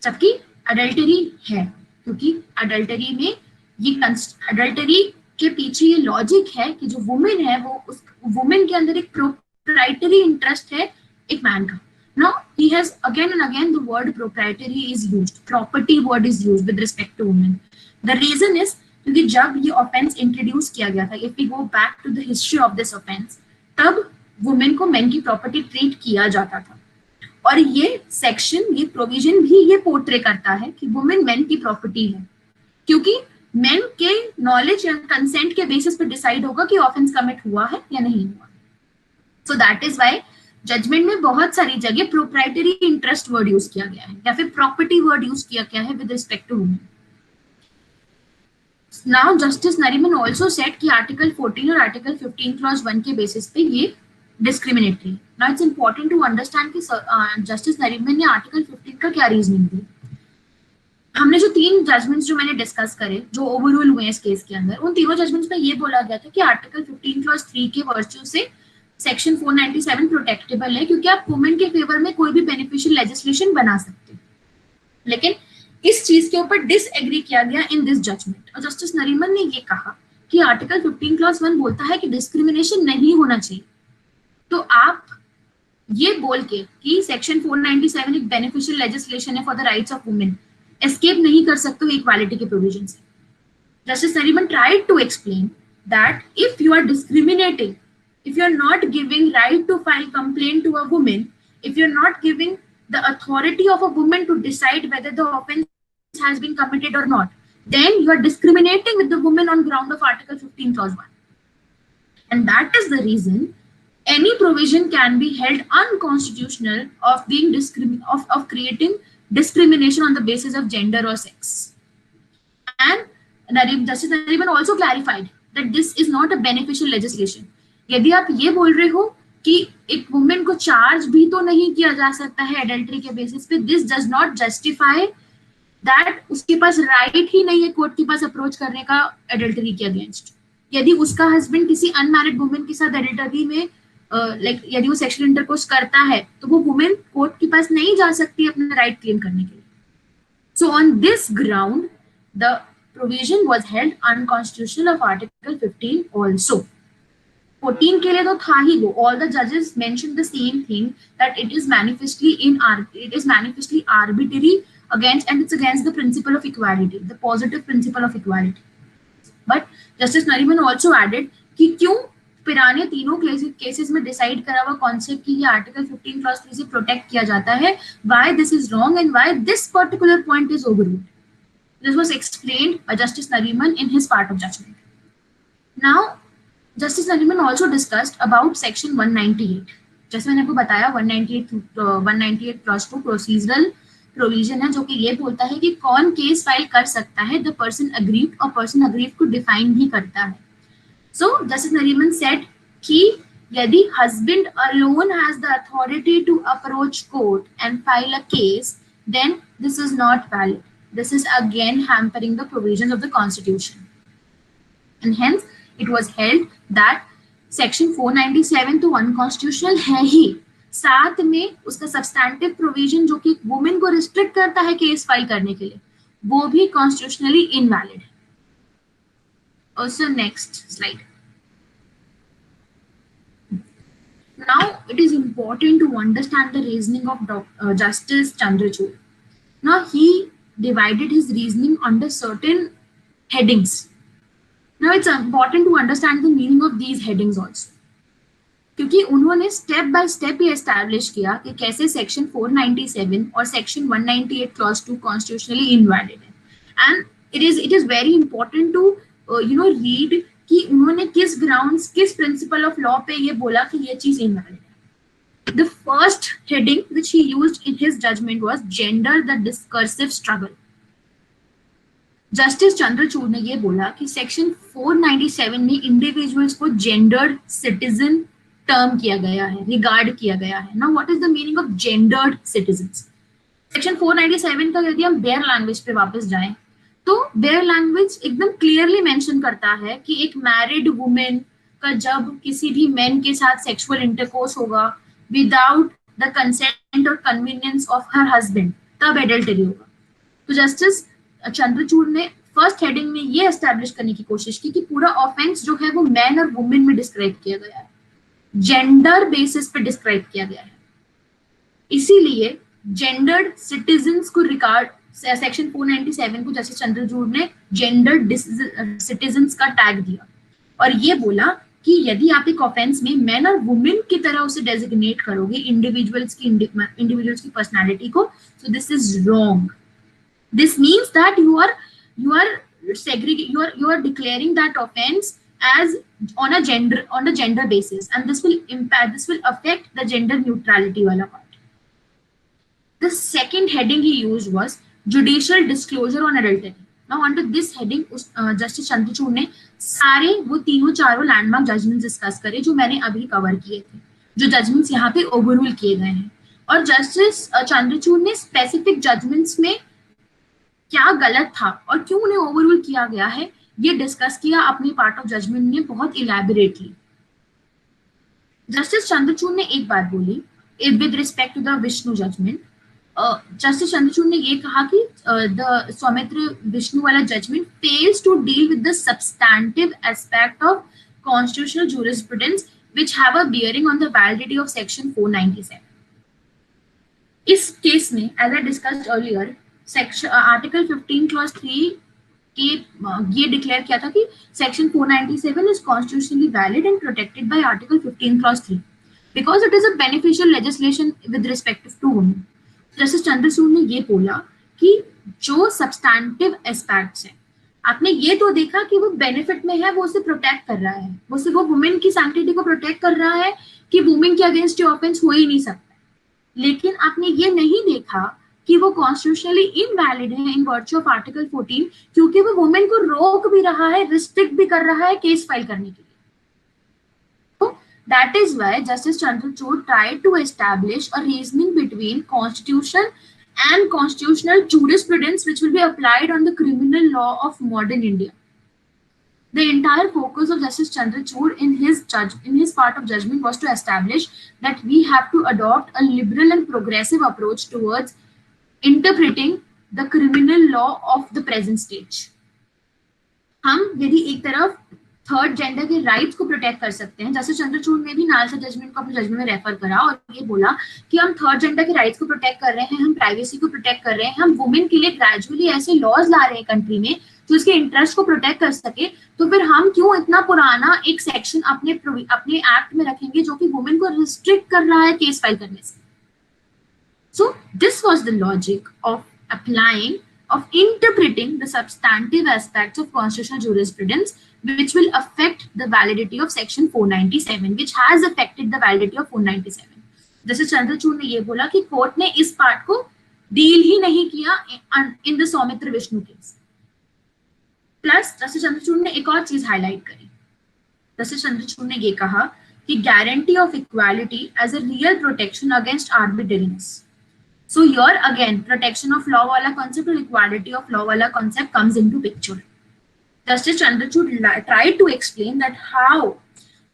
Speaker 1: जबकि adultery है, क्योंकि adultery में ये adultery के पीछे ये logic है कि जो woman है वो उस woman के अंदर एक proprietary interest है एक man का. Now, he has again and again the word proprietary is used, property word is used with respect to women. The reason is क्योंकि जब ये offense introduce किया गया था, if we go back to the history of this offense, तब women को men की property treat किया जाता था. और ये section, ये provision भी ये portray करता है कि women men की property है, क्योंकि men के knowledge या consent के basis पे decide होगा कि offense commit हुआ है या नहीं हुआ. So that is why judgment में बहुत सारी जगह प्रोप्राइटरी इंटरेस्ट वर्ड यूज किया गया है या फिर प्रॉपर्टी वर्ड यूज किया गया है with respect to women. Now Justice Nariman also said कि आर्टिकल 14 और आर्टिकल 15 क्लॉज 1 के बेसिस पे ये discriminatory. Now it's important to understand कि जस्टिस नरीमन ने आर्टिकल 15 का क्या रीजनिंग दी. हमने जो तीन जजमेंट्स जो मैंने डिस्कस करे जो ओवररूल हुए इस केस के अंदर, उन तीनों जजमेंट्स में ये बोला गया था कि आर्टिकल 15 क्लॉज 3 के वर्च्यू से सेक्शन 497 प्रोटेक्टेबल है, क्योंकि आप वुमेन के फेवर में कोई भी बेनिफिशियल लेजिस्लेशन बना सकते हैं. लेकिन इस चीज के ऊपर डिसएग्री किया गया इन दिस जजमेंट, और जस्टिस नरीमन ने ये कहा कि आर्टिकल 15 क्लॉज 1 बोलता है कि डिस्क्रिमिनेशन नहीं होना चाहिए. तो आप ये बोल के कि सेक्शन 497 एक बेनिफिशियल लेजिस्लेशन है for the rights of women, escape नहीं कर सकते हो इक्वालिटी के प्रोविजन से. Justice Nariman tried to explain that if you are discriminating, if you're not giving right to file complaint to a woman, if you're not giving the authority of a woman to decide whether the offense has been committed or not, then you are discriminating with the woman on ground of Article 15 clause 1. And that is the reason any provision can be held unconstitutional of being of creating discrimination on the basis of gender or sex. And Justice Nariman also clarified that this is not a beneficial legislation. यदि आप ये बोल रहे हो कि एक women को charge भी तो नहीं किया जा सकता है एडल्ट्री के बेसिस पे. This does not justify that उसके पास राइट ही नहीं है कोर्ट के पास अप्रोच करने का एडल्टरी के अगेंस्ट. यदि उसका हस्बैंड किसी अनमैरिड वुमेन के साथ एडल्टरी में यदि वो सेक्सुअल इंटरकोर्स करता है तो वो वुमेन कोर्ट के पास नहीं जा सकती अपना राइट क्लेम करने के लिए. So on this ground the provision was held unconstitutional of article 15 also. 14 के लिए तो था ही वो. ऑल द जजेस mention the same thing that it is manifestly arbitrary against, and it's against the principle of equality, the positive principle of equality. But Justice Nariman also added कि क्यों पुराने तीनों केसेस में डिसाइड करा हुआ concept कि ये आर्टिकल 15 क्लॉज 3 से प्रोटेक्ट किया जाता है, why this is wrong and why this particular point is overruled. This was explained by Justice Nariman in his part of judgment. Now Justice Nariman also discussed about section 198. जैसे मैंने आपको बताया 198 clause 2 procedural provision है जो कि ये बोलता है कि कौन केस फाइल कर सकता है. द पर्सन अग्रीव्ड, और पर्सन अग्रीव्ड को डिफाइन भी करता है. सो जस्टिस नरीमन सेड कि यदि husband alone has the authority to approach court and file a case, then this is not valid. This is again hampering the provisions of the constitution, and hence it was held that section 497 तो unconstitutional है ही, साथ में उसका substantive provision जो कि women को restrict करता है केस फाइल करने के लिए, वो भी कॉन्स्टिट्यूशनली इनवैलिड है. Also next slide. Now it is important to understand the reasoning of Justice Chandrachud. Now he divided his reasoning under certain headings. Now it's important to understand the meaning of these headings also. क्योंकि उन्होंने step by step ये establish किया कि कैसे section 497 और section 198 clause 2 constitutionally invalid है. And it is very important to read कि उन्होंने किस ग्राउंड्स, किस प्रिंसिपल ऑफ लॉ पे ये बोला कि ये चीज इनवैलिड है. The first heading which he used in his judgment was gender the discursive struggle. Justice Chandrachud ने ये बोला कि सेक्शन 497 में इंडिविजुअल्स को जेंडर्ड सिटीजन टर्म किया गया है, रिगार्ड किया गया है. Now what is the meaning of gendered citizens? Section 497 का यदि हम बेयर लैंग्वेज पे वापस जाएं तो बेयर लैंग्वेज एकदम क्लियरली मेंशन करता है कि एक मैरिड वुमेन का जब किसी भी मेन के साथ सेक्सुअल इंटरकोर्स होगा विदाउट द कंसेंट और कन्वीनियंस ऑफ हर हस्बैंड, तब एडल्टरी होगा. तो जस्टिस चंद्रचूड़ ने फर्स्ट हेडिंग में ये एस्टैब्लिश करने की कोशिश की कि पूरा ऑफेंस जो है वो मैन और वुमेन में डिस्क्राइब किया गया है, जेंडर बेसिस पे डिस्क्राइब किया गया है. इसीलिए जेंडर्ड सिटीजन्स को रिगार्ड सेक्शन 497 को जस्टिस चंद्रचूड़ ने जेंडर्ड सिटीजन्स का टैग दिया और ये बोला कि यदि आप एक ऑफेंस में मैन और वुमेन की तरह उसे डेजिग्नेट करोगे इंडिविजुअल्स की पर्सनालिटी को, so this is wrong. This means that you are declaring that offense as on a gender basis, and this will affect the gender neutrality wala part. The second heading he used was judicial disclosure on adultery. Now under this heading Justice Chandrachud ने सारे वो तीनों चारों landmark judgments discuss करे जो मैंने अभी cover किए थे, जो जजमेंट्स यहाँ पे ओवररूल किए गए हैं. और जस्टिस चंद्रचूड़ ने स्पेसिफिक जजमेंट्स में क्या गलत था और क्यों उन्हें ओवररूल किया गया है ये डिस्कस किया अपनी पार्ट ऑफ जजमेंट में बहुत इलैबोरेटली. जस्टिस चंद्रचूड़ ने एक बात बोली with respect to the Vishnu judgment. Justice Chandrachud ने ये कहा कि द सौमित्र विष्णु वाला judgment fails to deal with the substantive aspect of constitutional jurisprudence which have a bearing on the validity of section 497. इस केस में as I discussed earlier section article 15 clause 3 के ये declare किया था कि section 497 is constitutionally valid and protected by article 15 clause 3 because it is a beneficial legislation with respect to women. Justice Chandrachud ने ये बोला कि जो सब्सटैंटिव एस्पेक्ट्स हैं, आपने ये तो देखा कि वो बेनिफिट में है, वो उसे प्रोटेक्ट कर रहा है, वो सिर्फ वो वुमेन की सैंक्टिटी को प्रोटेक्ट कर रहा है कि वुमेन के अगेंस्ट ये ऑफेंस हो ही नहीं सकता. लेकिन आपने ये नहीं देखा कि वो कॉन्स्टिट्यूशनली इनवैलिड है इन वर्च्यू ऑफ आर्टिकल 14 क्योंकि वो वुमेन को रोक भी रहा है, रिस्ट्रिक्ट भी कर रहा है केस फाइल करने के लिए. तो That is why Justice Chandrachud tried to establish a reasoning between constitution and constitutional jurisprudence which will be applied on the criminal law of modern India. The entire focus of Justice Chandrachud in his part of judgment was to establish that we have to adopt a liberal and progressive approach towards interpreting the criminal law of the present stage. हम यदि एक तरफ third gender के rights को protect कर सकते हैं, जैसे चंद्रचूड़ ने भी नालसा जजमेंट को अपने जजमेंट में रेफर करा और ये बोला कि हम थर्ड जेंडर के राइट्स को प्रोटेक्ट कर रहे हैं, हम प्राइवेसी को प्रोटेक्ट कर रहे हैं, हम वुमेन के लिए ग्रेजुअली ऐसे लॉज ला रहे हैं कंट्री में जो उसके इंटरेस्ट को प्रोटेक्ट कर सके, तो फिर हम क्यों इतना पुराना एक सेक्शन अपने एक्ट में रखेंगे जो कि वुमेन को रिस्ट्रिक्ट कर रहा है केस फाइल करने से. So this was the logic of interpreting the substantive aspects of constitutional jurisprudence which will affect the validity of section 497, which has affected the validity of 497. जैसे चंद्रचूड़ ने ये बोला कि कोर्ट ने इस पार्ट को डील ही नहीं किया in the Soumitra Vishnu case. Plus जैसे चंद्रचूड़ ने एक और चीज हाईलाइट करी. जैसे चंद्रचूड़ ने ये कहा कि guarantee of equality as a real protection against arbitrariness. So here again, protection of law wala concept or equality of law wala concept comes into picture. Justice Chandrachud tried to explain that how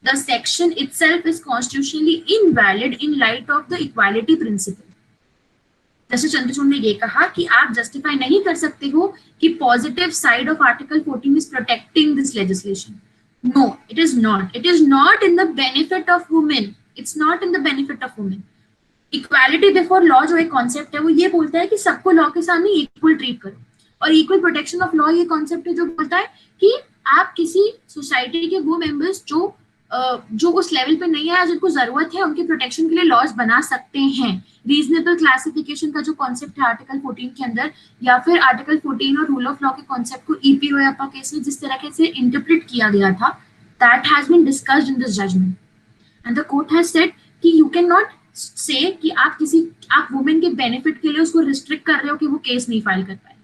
Speaker 1: the section itself is constitutionally invalid in light of the equality principle. Justice Chandrachud ने ये कहा कि आप justify नहीं कर सकते हो कि positive side of Article 14 is protecting this legislation. No, it is not. It is not in the benefit of women. It's not in the benefit of women. Equality before law जो एक concept है वो ये बोलता है कि सबको law के सामने इक्वल ट्रीट करो, और इक्वल प्रोटेक्शन ऑफ लॉ ये कॉन्सेप्ट है जो बोलता है कि आप किसी सोसाइटी के वो मेंबर्स जो उस लेवल पे नहीं है, जिनको जरूरत है, उनके प्रोटेक्शन के लिए लॉज बना सकते हैं. रीजनेबल क्लासिफिकेशन का जो कॉन्सेप्ट है आर्टिकल 14 के अंदर, या फिर आर्टिकल 14 और रूल ऑफ लॉ के कॉन्सेप्ट को ईपीओएपा केस में जिस तरह से इंटरप्रेट किया गया था, that has been discussed in this judgment and the court has said कि यू कैन नॉट से कि आप वुमेन के बेनिफिट के लिए उसको रिस्ट्रिक्ट कर रहे हो कि वो केस नहीं फाइल कर पाए.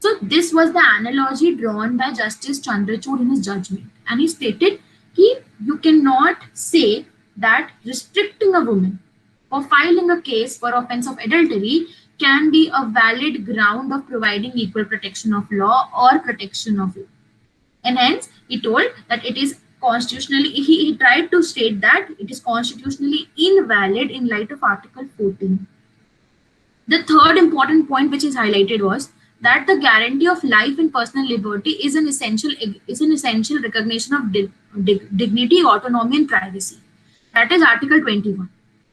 Speaker 1: So this was the analogy drawn by Justice Chandrachud in his judgment, and he stated कि you cannot say that restricting a woman for filing a case for offense of adultery can be a valid ground of providing equal protection of law or protection of law. And hence he told that it is constitutionally, he tried to state that it is constitutionally invalid in light of Article 14. The third important point which is highlighted was that the guarantee of life and personal liberty is an essential recognition of dignity, autonomy and privacy. That is Article 21.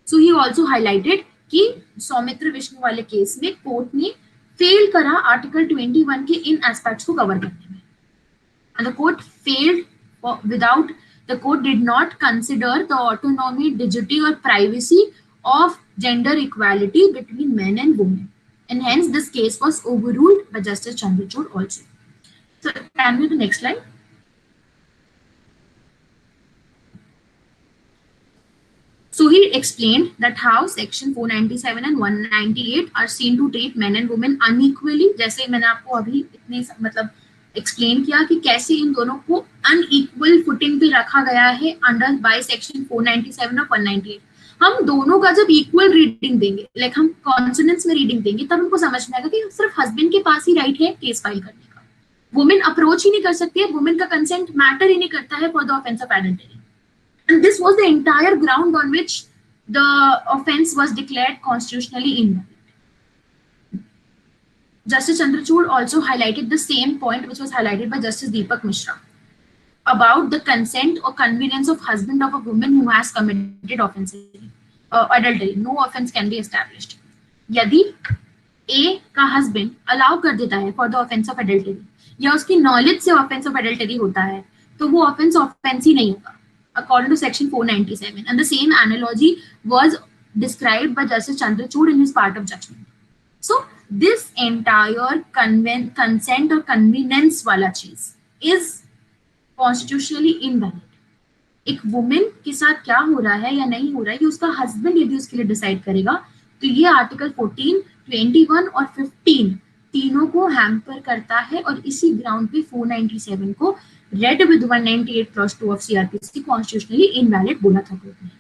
Speaker 1: So he also highlighted कि सौमित्र विष्णु वाले case में court ने fail करा article 21 के इन aspects को cover करने में. And the court failed the court did not consider the autonomy, dignity or privacy of gender equality between men and women, and hence this case was overruled by Justice Chandrachud also. So can we do the next slide? So he explained that how section 497 and 198 are seen to treat men and women unequally. जैसे मैंने आपको अभी इतने मतलब explain किया कि कैसे इन दोनों को अनइक्वल फुटिंग पे रखा गया है अंडर बाय सेक्शन 497 और 198. हम दोनों का जब इक्वल रीडिंग देंगे, लाइक हम कॉन्सोनेंस में रीडिंग देंगे, तब हमको समझ में आएगा कि सिर्फ हस्बैंड के पास ही राइट है केस फाइल करने का. वुमेन अप्रोच ही नहीं कर सकती है, वुमेन का कंसेंट मैटर ही नहीं करता है for the offence of adultery. And this was the entire ground on which the offence was declared constitutionally invalid. Justice Chandrachud also highlighted the same point which was highlighted by Justice Deepak Mishra about the consent or convenience of husband of a woman who has committed offense, adultery. No offense can be established. यदि A का husband allow कर देता है for the offense of adultery, या उसकी knowledge से offense of adultery होता है, तो वो offense ही नहीं होगा according to section 497. And the same analogy was described by Justice Chandrachud in his part of judgment. So this entire consent or convenience वाला चीज is constitutionally invalid. एक वुमेन के साथ क्या हो रहा है या नहीं हो रहा है, ये उसका हस्बैंड यदि उसके लिए डिसाइड करेगा, तो ये आर्टिकल 14, 21 और 15 तीनों को हैम्पर करता है, और इसी ग्राउंड पे 497 को read with 198 clause 2 of CRPC constitutionally invalid बोला था कोर्ट ने.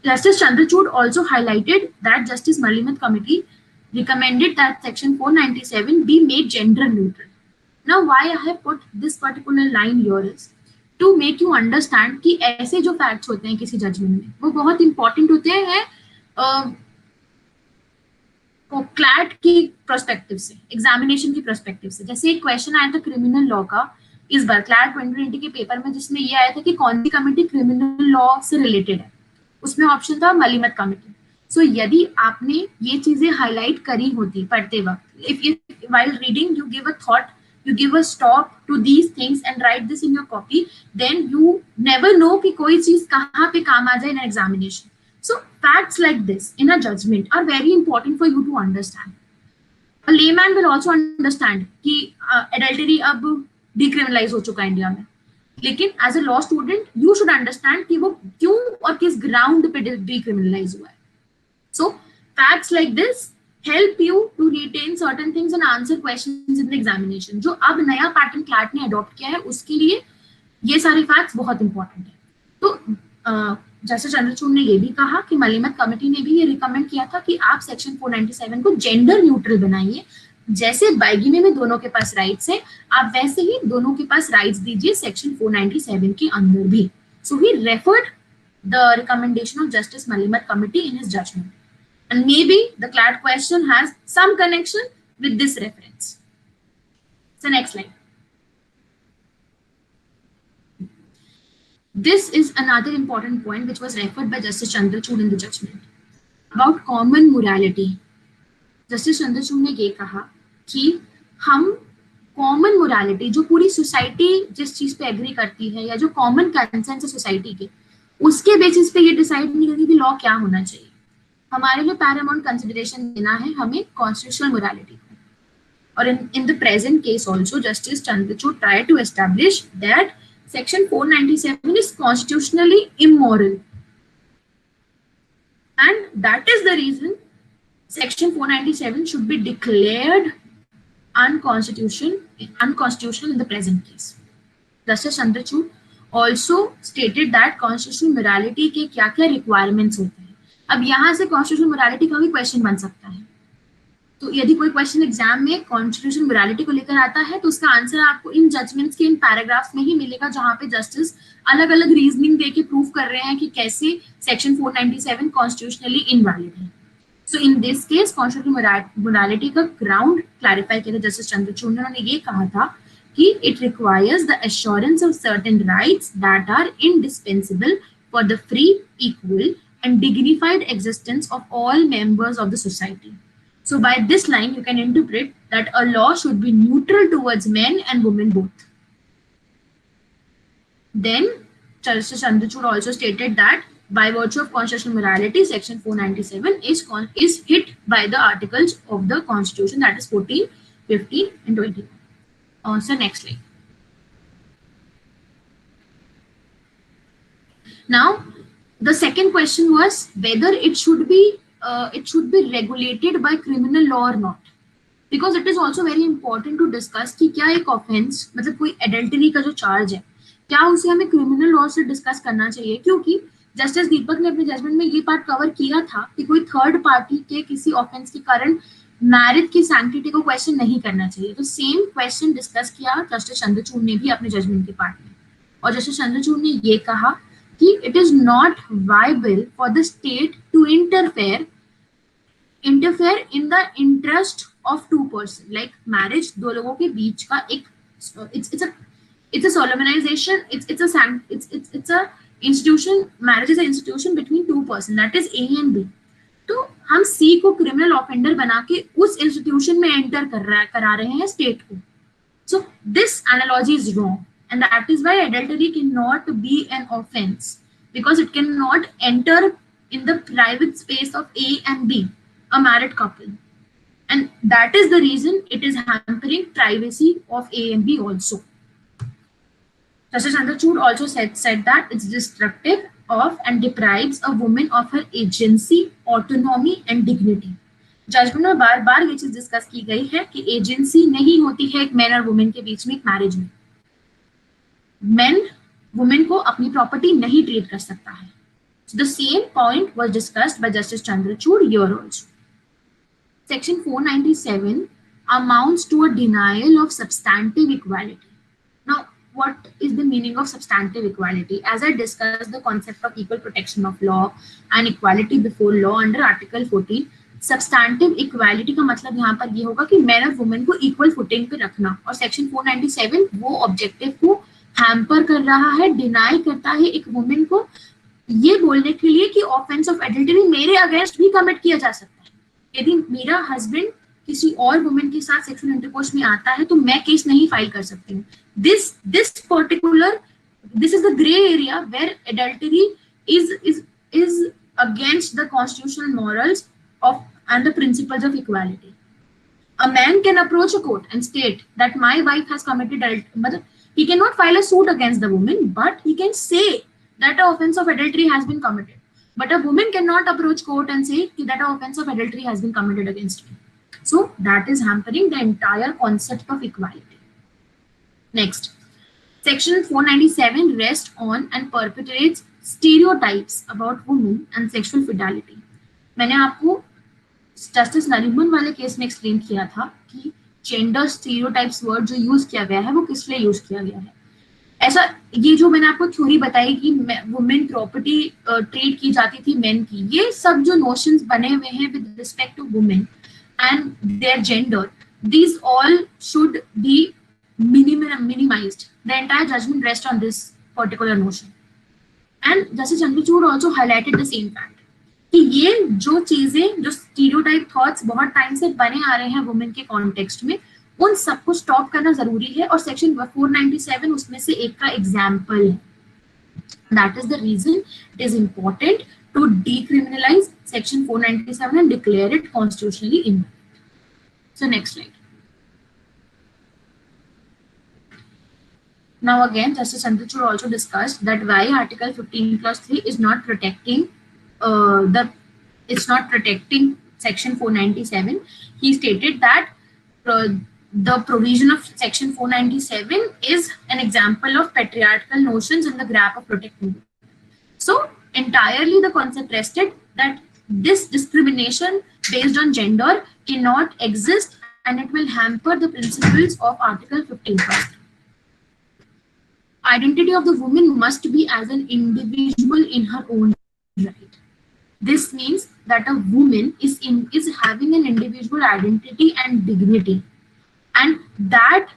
Speaker 1: Justice Chandrachud also highlighted that Justice Malimat Committee recommended that Section 497 be made gender neutral. Now, why I have put this particular line here is to make you understand कि ऐसे जो facts होते हैं किसी judgment में वो बहुत important होते हैं क्लैट की पर्सपेक्टिव से, एग्जामिनेशन की पर्सपेक्टिव से. जैसे एक क्वेश्चन आया था क्रिमिनल लॉ का इस बार क्लैट 2020 के पेपर में, जिसमें ये आया था कि कौन सी कमेटी क्रिमिनल लॉ से रिलेटेड है. उसमें ऑप्शन था मलिमत कमेटी. सो यदि आपने ये चीजें हाईलाइट करी होती पढ़ते वक्त, if while reading you give a thought, you give a stop to these things and write this in your copy, then you never know कि कोई चीज कहाँ पे काम आ जाए in an examination. So facts like this in a judgment are very important for you to understand. A layman will also understand कि adultery अब decriminalize हो चुका है इंडिया में, लेकिन as a law student you should understand कि वो क्यों और किस ground पे decriminalize हुआ है. So facts like this help you to retain certain things and answer questions in the examination. जो अब नया पैटर्न क्लैट ने अडॉप्ट किया है उसके लिए ये सारे फैक्ट्स बहुत इंपॉर्टेंट है. तो जैसे चंद्रचूड़ ने ये भी कहा कि मलिमत कमेटी ने भी ये रिकमेंड किया था कि आप सेक्शन 497 को जेंडर न्यूट्रल बनाइए. जैसे बाइगिनी में दोनों के पास राइट्स है, आप वैसे ही दोनों के पास राइट्स दीजिए सेक्शन 497 के अंदर भी. So he referred the recommendation of justice Malimath committee in his judgment. And maybe the CLAT question has some connection with this reference. So next slide. This is another important point which was referred by Justice Chandrachud in the judgment about common morality. Justice Chandrachud ने ये कहा कि हम common morality जो पूरी society जिस चीज पे एग्री करती है या जो common कंसेंसस है सोसाइटी के, उसके बेसिस पे ये डिसाइड नहीं करती कि लॉ क्या होना चाहिए. हमारे लिए पैरामाउंट कंसिडरेशन देना है हमें कॉन्स्टिट्यूशनल मोरालिटी को. और in the present case also Justice Chandrachud try to establish that section 497 is constitutionally immoral and that is the reason section 497 should be declared unconstitutional in the present case. Justice Chandrachud also stated that constitutional morality के क्या-क्या requirements होते हैं. अब यहाँ से constitutional morality का भी question बन सकता है. तो यदि कोई क्वेश्चन एग्जाम में कॉन्स्टिट्यूशनल मोरालिटी को लेकर आता है तो उसका आंसर आपको इन जजमेंट्स के इन पैराग्राफ्स में ही मिलेगा, जहाँ पे जस्टिस अलग अलग रीजनिंग देके प्रूव कर रहे हैं कि कैसे सेक्शन 497 कॉन्स्टिट्यूशनली इनवैलिड है. So in this case constitutional morality का ग्राउंड क्लैरिफाई किया था जस्टिस चंद्रचूड़ ने. उन्होंने ये कहा था कि it requires the assurance of certain rights that are indispensable for the free, equal and dignified existence of all members of the society. So by this line you can interpret that a law should be neutral towards men and women both. Then Justice Chandrachud also stated that by virtue of constitutional morality section 497 is hit by the articles of the constitution, that is 14, 15 and 21. So next slide. Now the second question was whether it should be regulated by criminal law or not, because it is also very important to discuss कि क्या एक offense मतलब कोई adultery का जो charge है क्या उसे हमें criminal law से discuss करना चाहिए. क्योंकि जस्टिस दीपक ने अपने जजमेंट में ये पार्ट कवर किया था कि कोई थर्ड पार्टी के किसी ऑफेंस के कारण मैरिज की सैंक्टिटी को क्वेश्चन नहीं करना चाहिए. तो सेम क्वेश्चन डिस्कस किया जस्टिस चंद्रचूड़ ने भी अपने जजमेंट के पार्ट में, और जस्टिस चंद्रचूड़ ने ये कहा कि it is not viable for the state to interfere in the interest of two persons. Like marriage दो लोगों के बीच का एक it's a solemnization, it's a institution. Marriage is an institution between two persons, that is A and B. तो हम C को criminal offender बना के उस इंस्टीट्यूशन में एंटर करा रहे हैं स्टेट को. So this analogy is wrong. And that is why adultery cannot be an offense, because it cannot enter in the private space of A and B, a married couple. And that is the reason it is hampering privacy of A and B also. Justice Chandrachud also said that it's destructive of and deprives a woman of her agency, autonomy and dignity. Judgment में बार बार ये चीज discuss की गई है कि agency नहीं होती है एक मैन और वुमेन के बीच में एक मैरिज में. men वुमेन को अपनी प्रॉपर्टी नहीं ट्रीट कर सकता है. So the same point was discussed by Justice Chandrachud here also. Section 497 amounts to a denial of substantive equality. Now, what is the meaning of substantive equality? As I discussed the concept of equal protection of law and equality before law under Article 14, substantive equality का मतलब यहाँ पर ये होगा कि men और women को equal footing पे रखना, और Section 497 वो objective को हैम्पर कर रहा है, डिनाई करता है एक वुमेन को ये बोलने के लिए कि ऑफेंस ऑफ एडल्टरी मेरे अगेंस्ट भी कमिट किया जा सकता है. यदि मेरा हस्बैंड किसी और वुमेन के साथ सेक्सुअल इंटरकोर्स में आता है तो मैं केस नहीं फाइल कर सकती हूँ. This is the grey area where adultery is against the constitutional morals of and the principles of equality. A man can approach a court and state that my wife has committed adultery. He cannot file a suit against the woman, but he can say that an offense of adultery has been committed. But a woman cannot approach court and say that an offense of adultery has been committed against me. So that is hampering the entire concept of equality. Next, Section 497 rests on and perpetuates stereotypes about women and sexual fidelity. मैंने आपको justice Nariman वाले case में explain किया था कि gender stereotypes word जो use किया गया है वो किस लिए यूज किया गया है. ऐसा ये जो मैंने आपको थ्योरी बताई कि वुमेन प्रॉपर्टी ट्रीट की जाती थी मेन की, ये सब जो नोशंस बने हुए हैं with respect to women and their gender, these all should be minimized. The entire judgment rests on this particular notion. And Justice Chandrachud also highlighted the same fact कि ये जो चीजें जो स्टीरियोटाइप थॉट्स बहुत time से बने आ रहे हैं वुमेन के कॉन्टेक्स्ट में, उन सबको स्टॉप करना जरूरी है, और सेक्शन 497 उसमें से एक का एग्जाम्पल है. That is the reason it is important to decriminalise section 497 and declare it constitutionally invalid. So next slide. Now again, Justice Chandrachud also discussed that why Article 15+3 is not protecting it's not protecting Section 497. He stated that the provision of Section 497 is an example of patriarchal notions in the grasp of protecting. So entirely the concept rested that this discrimination based on gender cannot exist and it will hamper the principles of Article 15+3. Identity of the woman must be as an individual in her own right. This means that a woman is having an individual identity and dignity, and that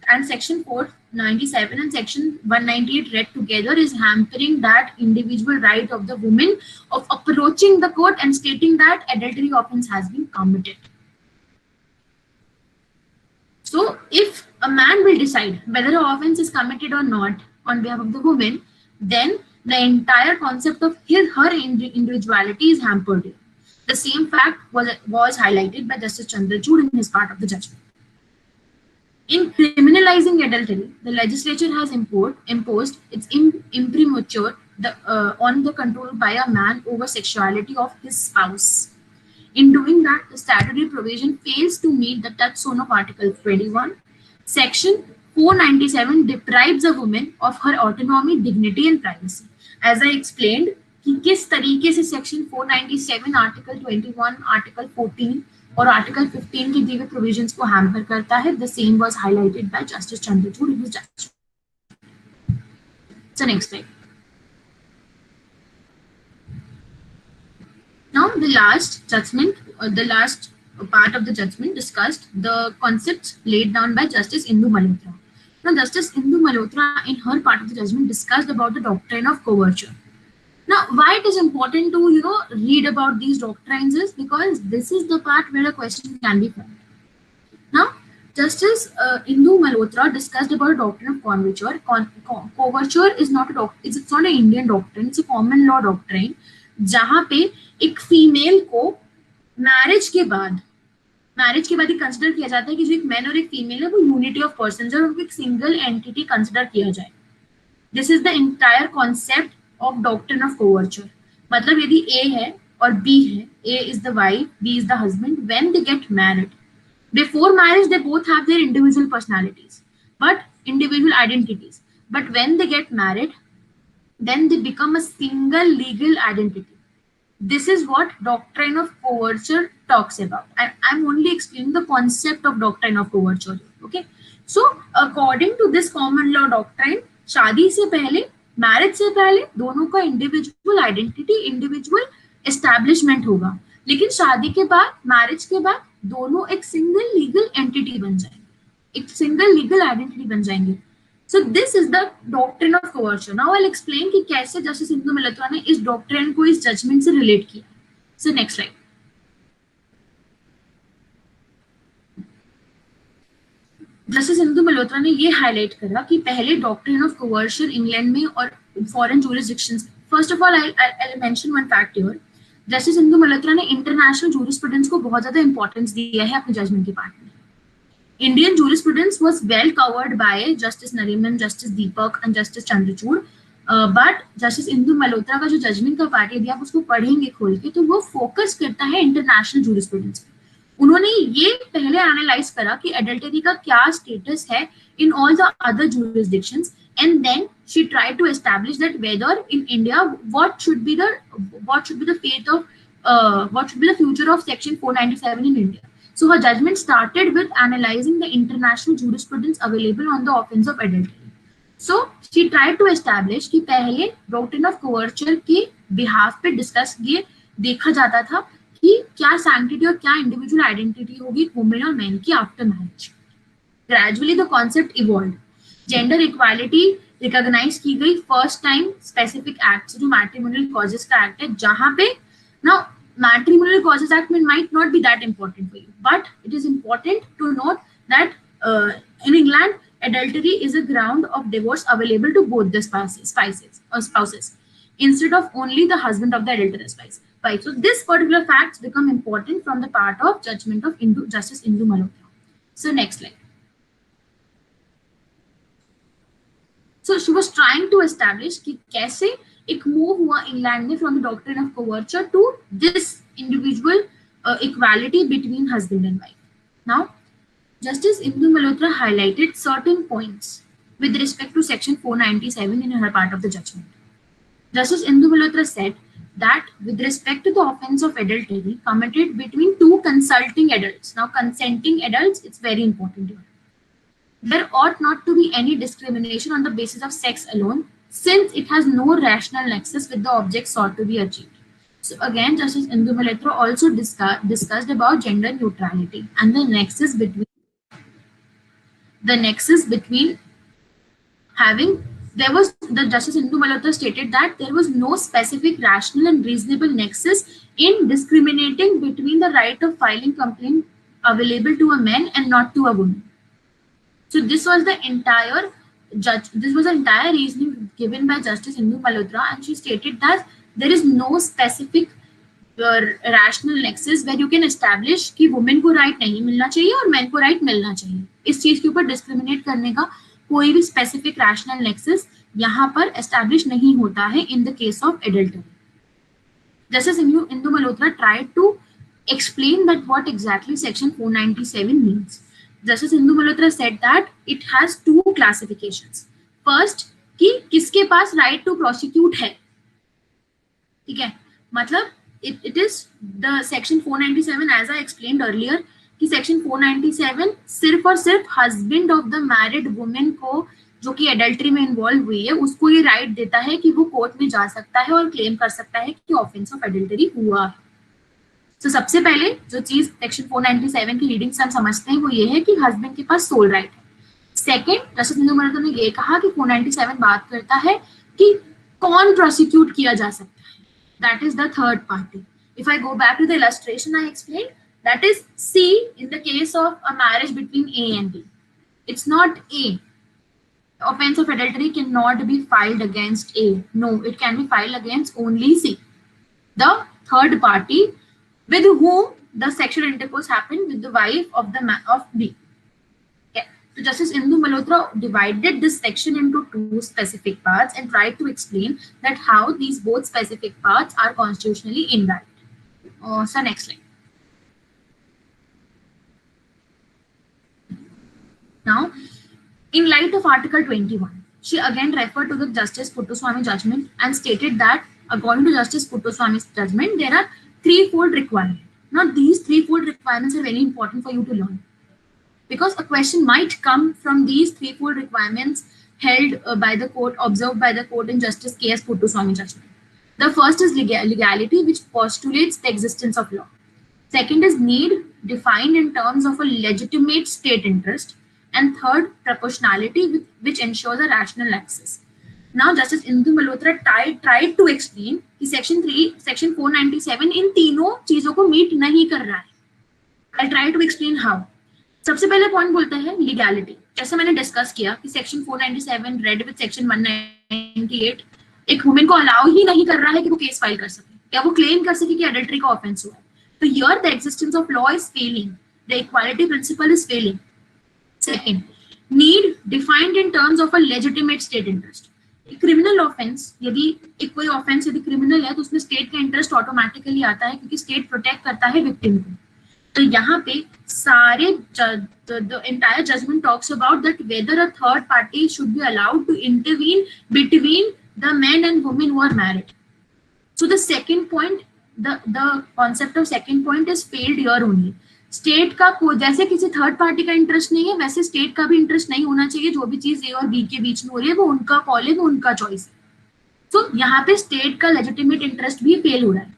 Speaker 1: and Section 497 and Section 198 read together is hampering that individual right of the woman of approaching the court and stating that adultery offense has been committed. So if a man will decide whether an offense is committed or not on behalf of the woman, then the entire concept of her individuality is hampered. The same fact was highlighted by Justice Chandrachud in his part of the judgment. In criminalizing adultery, the legislature has imposed its imprimatur on the control by a man over sexuality of his spouse. In doing that, the statutory provision fails to meet the touchstone of Article 21. Section 497 deprives a woman of her autonomy, dignity and privacy. As I explained कि किस तरीके से section 497 article 21, article 14 और article 15 के दिए provisions को hamper करता है, the same was highlighted by Justice Chandrachud in his judgment. So next slide. Now the last judgment, the last part of the judgment discussed the concepts laid down by Justice Indu Malhotra. Now Justice Indu Malhotra in her part of the judgment discussed about the doctrine of coverture. Now why it is important to read about these doctrines is because this is the part where a question can be found. Now Justice Indu Malhotra discussed about doctrine of coverture. Coverture is not a doctrine, it's not an Indian doctrine, it's a common law doctrine जहाँ पे एक female को marriage के बाद ही consider किया जाता है कि जो एक मैन और एक फीमेल है वो यूनिटी ऑफ पर्संस है और उनको एक सिंगल एंटिटी कंसिडर किया जाए. This is the entire concept of doctrine of coverture. मतलब यदि ए है और बी है, A is the wife, B is the husband, when they get married, before marriage they both have their individual personalities, but individual identities. But when they get married, then they become a single legal identity. This is what doctrine of coverture talks about. And I'm only explaining the concept of doctrine of coverture. Okay. So according to this common law doctrine, शादी से पहले, marriage से पहले दोनों का individual identity, individual establishment होगा, लेकिन शादी के बाद, मैरिज के बाद दोनों एक सिंगल लीगल एंटिटी बन जाएंगे, एक सिंगल लीगल आइडेंटिटी बन जाएंगे. So this is the doctrine of coercion. Now I'll explain कि कैसे जस्टिस इंदु मल्होत्रा ने इस डॉक्ट्रिन को इस जजमेंट से रिलेट किया. So next slide. Justice Indu Malhotra ने ये हाईलाइट करा कि पहले डॉक्ट्रिन ऑफ कोवर्शन इंग्लैंड में और foreign jurisdictions. First of all I mention one fact here. Justice Indu Malhotra ने इंटरनेशनल जूरिसप्रूडेंस को बहुत ज्यादा इंपॉर्टेंस दिया है अपने जजमेंट के पार्ट में. Indian jurisprudence was well covered by Justice Nariman, Justice Deepak and Justice Chandrachud. But Justice Indu Malhotra का जो जजमेंट का पार्ट है, यदि आप उसको पढ़ेंगे खोल के, तो वो फोकस करता है इंटरनेशनल जूरिसप्रूडेंस पे. उन्होंने ये पहले एनालाइज करा कि एडल्टरी का क्या स्टेटस है in all the other jurisdictions, and then she tried to establish that whether in India what should be the fate of what should be the future of Section 497 in India. So her judgment started with analyzing the international jurisprudence available on the offense of adultery. So she tried to establish कि पहले doctrine of coercion के behalf पे discuss ये देखा जाता था कि क्या sanctity और क्या individual identity होगी women और men की after marriage. Gradually the concept evolved. Gender equality recognize की गई first time specific act जो matrimonial causes का act है, जहाँ पे now Matrimonial Causes Act might not be that important for you, but it is important to note that in England, adultery is a ground of divorce available to both the spouses instead of only the husband of the adulterous wife. So this particular facts become important from the part of judgment of Justice Indu Malhotra. So next slide. So she was trying to establish कि कैसे एक move हुआ England में from the doctrine of coverture to this individual equality between husband and wife. Now justice Indu Malhotra highlighted certain points with respect to section 497 in her part of the judgment. Justice Indu Malhotra said that with respect to the offense of adultery committed between two consulting adults, now consenting adults, it's very important here, there ought not to be any discrimination on the basis of sex alone, since it has no rational nexus with the object sought to be achieved. So again, Justice Indu Malhotra also discussed about gender neutrality and the nexus between having, there was, the Justice Indu Malhotra stated that there was no specific rational and reasonable nexus in discriminating between the right of filing complaint available to a man and not to a woman. So this was the entire reasoning given by Justice Indu Malhotra, and she stated that there is no specific rational nexus where you can establish कि women को right नहीं मिलना चाहिए और men को right मिलना चाहिए. इस चीज के ऊपर discriminate करने का कोई भी specific rational nexus यहाँ पर establish नहीं होता है in the case of adultery. Justice Indu Malhotra tried to explain that what exactly Section 497 means. Justice Indu Malhotra said that it has two classifications. First, कि किसके पास right to prosecute है, ठीक है, मतलब it is the Section 497 as I explained earlier कि Section 497 सिर्फ और सिर्फ husband of the married woman को जो कि adultery में involve हुई है उसको ये right देता है कि वो कोर्ट में जा सकता है और claim कर सकता है कि offense of adultery हुआ है. तो सबसे पहले जो चीज सेक्शन 497 की रीडिंग से हम समझते हैं वो ये है कि हस्बैंड के पास सोल राइट है. सेकंड, जस्टिस इंदु मल्होत्रा ने ये कहा कि 497 बात करता है कि कौन प्रोसिक्यूट किया जा सकता है, that is the third party. If I go back to the illustration I explain, that is C in the case of a marriage between A and B. It's not A. Offense of adultery cannot be filed against A. No, it can be filed against only C, the third party with whom the sexual intercourse happened with the wife of B. Okay. So Justice Indu Malhotra divided this section into two specific parts and tried to explain that how these both specific parts are constitutionally invalid. So next slide. Now, In light of Article 21, she again referred to the Justice Puttaswamy judgment and stated that according to Justice Puttaswamy's judgment, there are threefold requirements. Now, these threefold requirements are very important for you to learn, because a question might come from these threefold requirements held by the court, observed by the court in Justice K.S. Puttaswamy judgment. The first is legality, which postulates the existence of law. Second is need, defined in terms of a legitimate state interest. And third, proportionality, which ensures a rational access. Now, Justice Indu Malhotra tried to explain कि section 497 इन तीनों चीजों को meet नहीं कर रहा है. I'll try to explain how. सबसे पहले पॉइंट बोलता है लीगैलिटी. जैसे मैंने डिस्कस किया कि सेक्शन 497 रेड विद सेक्शन 198 एक वुमेन को अलाउ ही नहीं कर रहा है कि वो केस फाइल कर सके, क्या वो क्लेम कर सके कि एडल्ट्री का ऑफेंस हुआ है. तो here the existence of law is failing, the equality principle is failing. Second, need defined in terms of a legitimate state interest. Criminal offence, यदि एक कोई ऑफेंस यदि क्रिमिनल है तो उसमें स्टेट का इंटरेस्ट ऑटोमेटिकली आता है, क्योंकि स्टेट प्रोटेक्ट करता है विक्टिम को. तो यहाँ पे सारे the entire judgment talks about that whether a third party should be allowed to intervene between the men and women who are married. So the second point, the concept of second point is failed here only. State का जैसे किसी third party का interest नहीं है, वैसे state का भी interest नहीं होना चाहिए. जो भी चीज ए और बी के बीच में हो रही है वो उनका कॉल है, वो उनका चॉइस है. तो यहाँ पे स्टेट का लेजिटिमेट इंटरेस्ट भी फेल हो रहा है.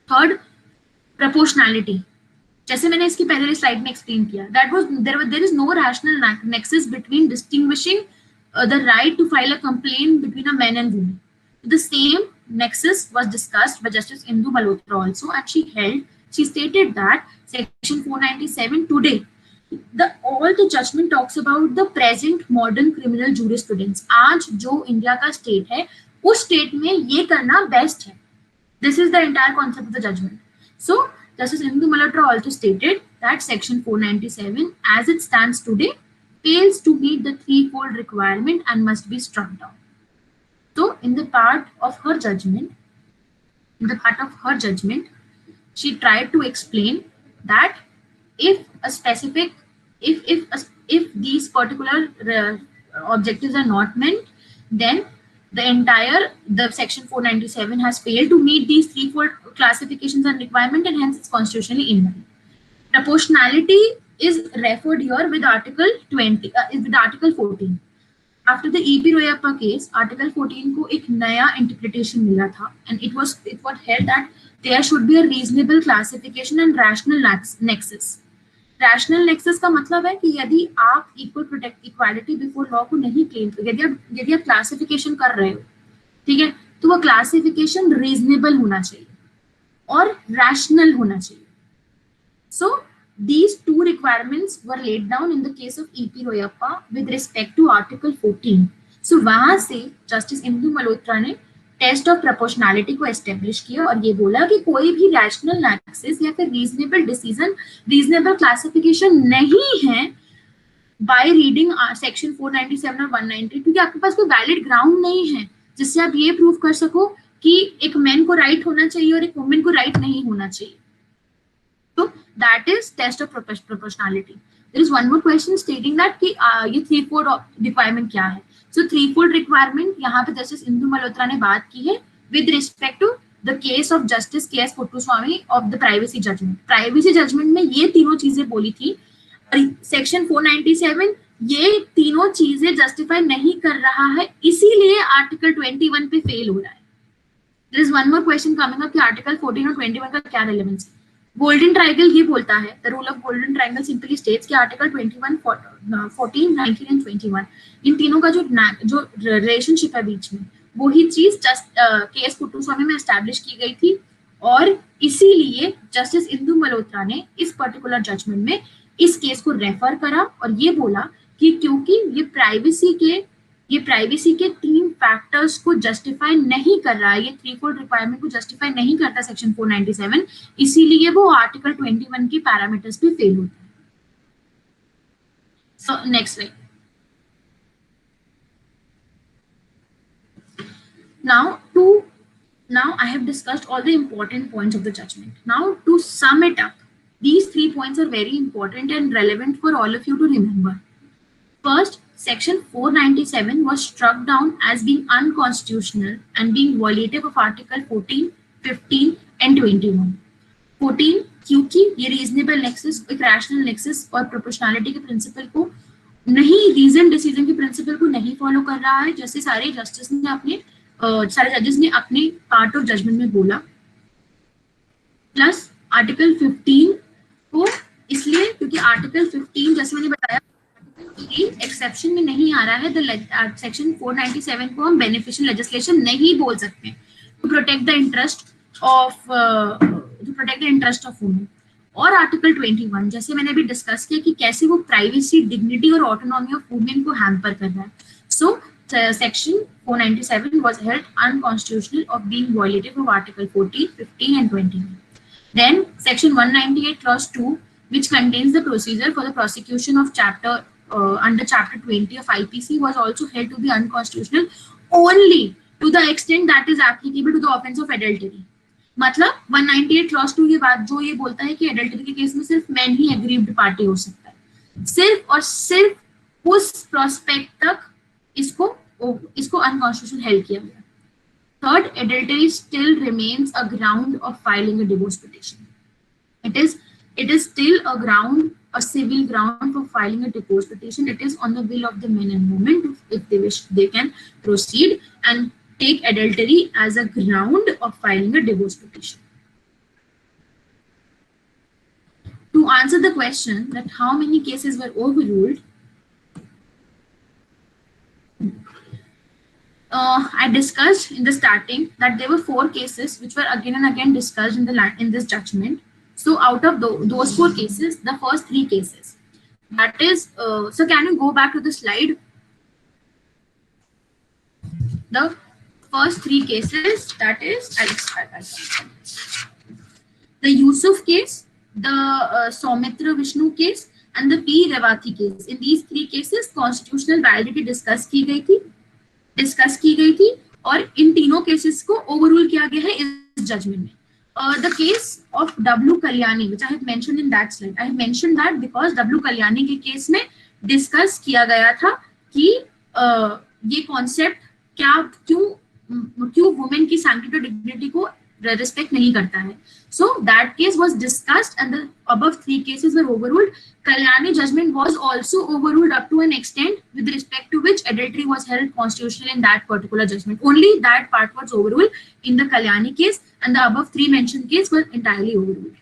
Speaker 1: Third, proportionality. जैसे मैंने इसकी पहले स्लाइड में एक्सप्लेन किया, that was there is no rational nexus between distinguishing the right to file a complaint between a man and woman. The same nexus was discussed by Justice Indu Malhotra also, and she stated that section 497 today, all the judgment talks about the present modern criminal jurisprudence. आज जो India का state है उस state में ये करना best है. This is the entire concept of the judgment. So Justice Indu Malhotra also stated that section 497 as it stands today fails to meet the threefold requirement and must be struck down. So in the part of her judgment, she tried to explain that if a specific, if these particular objectives are not met, then the section 497 has failed to meet these threefold classifications and requirement, and hence it's constitutionally invalid. Proportionality is referred here with Article 20, with Article 14. After the E.P. Royappa case, Article 14 को एक नया interpretation मिला था, and it was held that there should be a reasonable classification and rational nexus. Rational nexus का मतलब है कि यदि आप इक्वालिटी बिफोर लॉ को नहीं क्लेम, यदि आप क्लासिफिकेशन कर रहे हो, ठीक है, तो वो क्लासिफिकेशन रीजनेबल होना चाहिए और रैशनल होना चाहिए. So these two requirements were laid down in the case of E.P. Royappa with respect to Article 14. So वहां से Justice Indu Malhotra ने टेस्ट ऑफ प्रोपोर्शनैलिटी को एस्टेब्लिश किया और ये बोला कि कोई भी रैशनल नेक्सस या फिर रीजनेबल डिसीजन, रीजनेबल क्लासिफिकेशन नहीं है बाय रीडिंग सेक्शन 497 और 190, क्योंकि आपके पास कोई वैलिड ग्राउंड नहीं है जिससे आप ये प्रूव कर सको कि एक मैन को राइट होना चाहिए और एक वुमेन को राइट नहीं होना चाहिए. तो that is test of proportionality. There is one more question stating that कि ये थ्रीफोल्ड रिक्वायरमेंट क्या है. So threefold requirement यहाँ पे जस्टिस इंदु मल्होत्रा ने बात की है with respect to the case of Justice K.S. Puttaswamy of the privacy judgment. Privacy judgment में ये तीनों चीजें बोली थी. सेक्शन 497 ये तीनों चीजें जस्टिफाई नहीं कर रहा है, इसीलिए आर्टिकल 21 पे फेल हो रहा है. There is one more question coming up कि आर्टिकल 14 और 21 का क्या रिलेवेंस है. गोल्डन ट्रायंगल ये बोलता है, the rule of golden triangle simply states कि आर्टिकल 21, 14, 19 एंड 21 इन तीनों का जो रिलेशनशिप है बीच में, वही चीज केएस पुट्टुस्वामी में एस्टैब्लिश की गई थी और इसीलिए जस्टिस इंदु मल्होत्रा ने इस पर्टिकुलर जजमेंट में इस केस को रेफर करा और ये बोला कि क्योंकि ये प्राइवेसी के तीन फैक्टर्स को जस्टिफाई नहीं कर रहा है, ये थ्रीफोल्ड रिक्वायरमेंट को जस्टिफाई नहीं करता सेक्शन 497, इसीलिए वो आर्टिकल 21 के पैरामीटर्स पे फेल होता है. So next slide. Now I have discussed all the important points of the judgment. Now to sum it up, these 3 points are very important and relevant for all of you to remember. First, Section 497 was struck down as being unconstitutional and being violative of Article 14, 15 and 21. 14 क्योंकि ये reasonable nexus, एक rational nexus और proportionality के principal को नहीं, reason decision के principal को नहीं फॉलो कर रहा है, जैसे सारे जस्टिस ने अपने सारे जजेस ने अपने पार्ट ऑफ जजमेंट में बोला। प्लस आर्टिकल 15 को इसलिए क्योंकि आर्टिकल 15 जैसे मैंने बताया एक्सेप्शन में नहीं आ रहा है, द सेक्शन 497 को हम बेनिफिशियल लेजिस्लेशन नहीं बोल सकते to protect the interest of women. और आर्टिकल 21 जैसे मैंने अभी डिस्कस किया कि कैसे वो प्राइवेसी, डिग्निटी और ऑटोनॉमी ऑफ वुमेन को हैम्पर कर रहा है। So section 497 was held unconstitutional of being violative of Article 14, 15 and 21. Then section 198 clause 2, which contains the procedure for the prosecution of under chapter 20 of IPC, was also held to be unconstitutional only to the extent that is applicable to the offense of adultery. मतलब 198 clause 2 के बाद जो ये बोलता है कि adultery के case में सिर्फ मैन ही aggrieved पार्टी हो सकता है, सिर्फ और सिर्फ उस प्रोस्पेक्ट तक इसको अनकॉन्स्टिट्यूशनल हेल्ड किया गया। Third, adultery still remains a ground of filing a divorce petition. It is still a ground, a civil ground for filing a divorce petition. It is on the will of the men and women. If they wish, they can proceed and take adultery as a ground of filing a divorce petition. To answer the question that how many cases were overruled, I discussed in the starting that there were 4 cases which were again and again discussed in this judgment. So out of those 4 cases, the first 3 cases, that is, so can you go back to the slide? The first 3 cases, that is, the Yusuf case, the Soumitra Vishnu case, and the P. Revathi case. In these 3 cases, constitutional validity discuss की गई थी और इन तीनों cases को overrule किया गया है इस जजमेंट में. The case of W. Kalyani, which I have mentioned in that slide, I have mentioned that because W. Kalyani के केस में डिस्कस किया गया था कि ये कॉन्सेप्ट क्यों वुमेन की सैंक्टिटी और डिग्निटी को रेस्पेक्ट नहीं करता है. So that case was discussed and the above 3 cases were overruled. Kalyani judgment was also overruled up to an extent with respect to which adultery was held constitutional in that particular judgment. Only that part was overruled in the Kalyani case and the above 3 mentioned case were entirely overruled.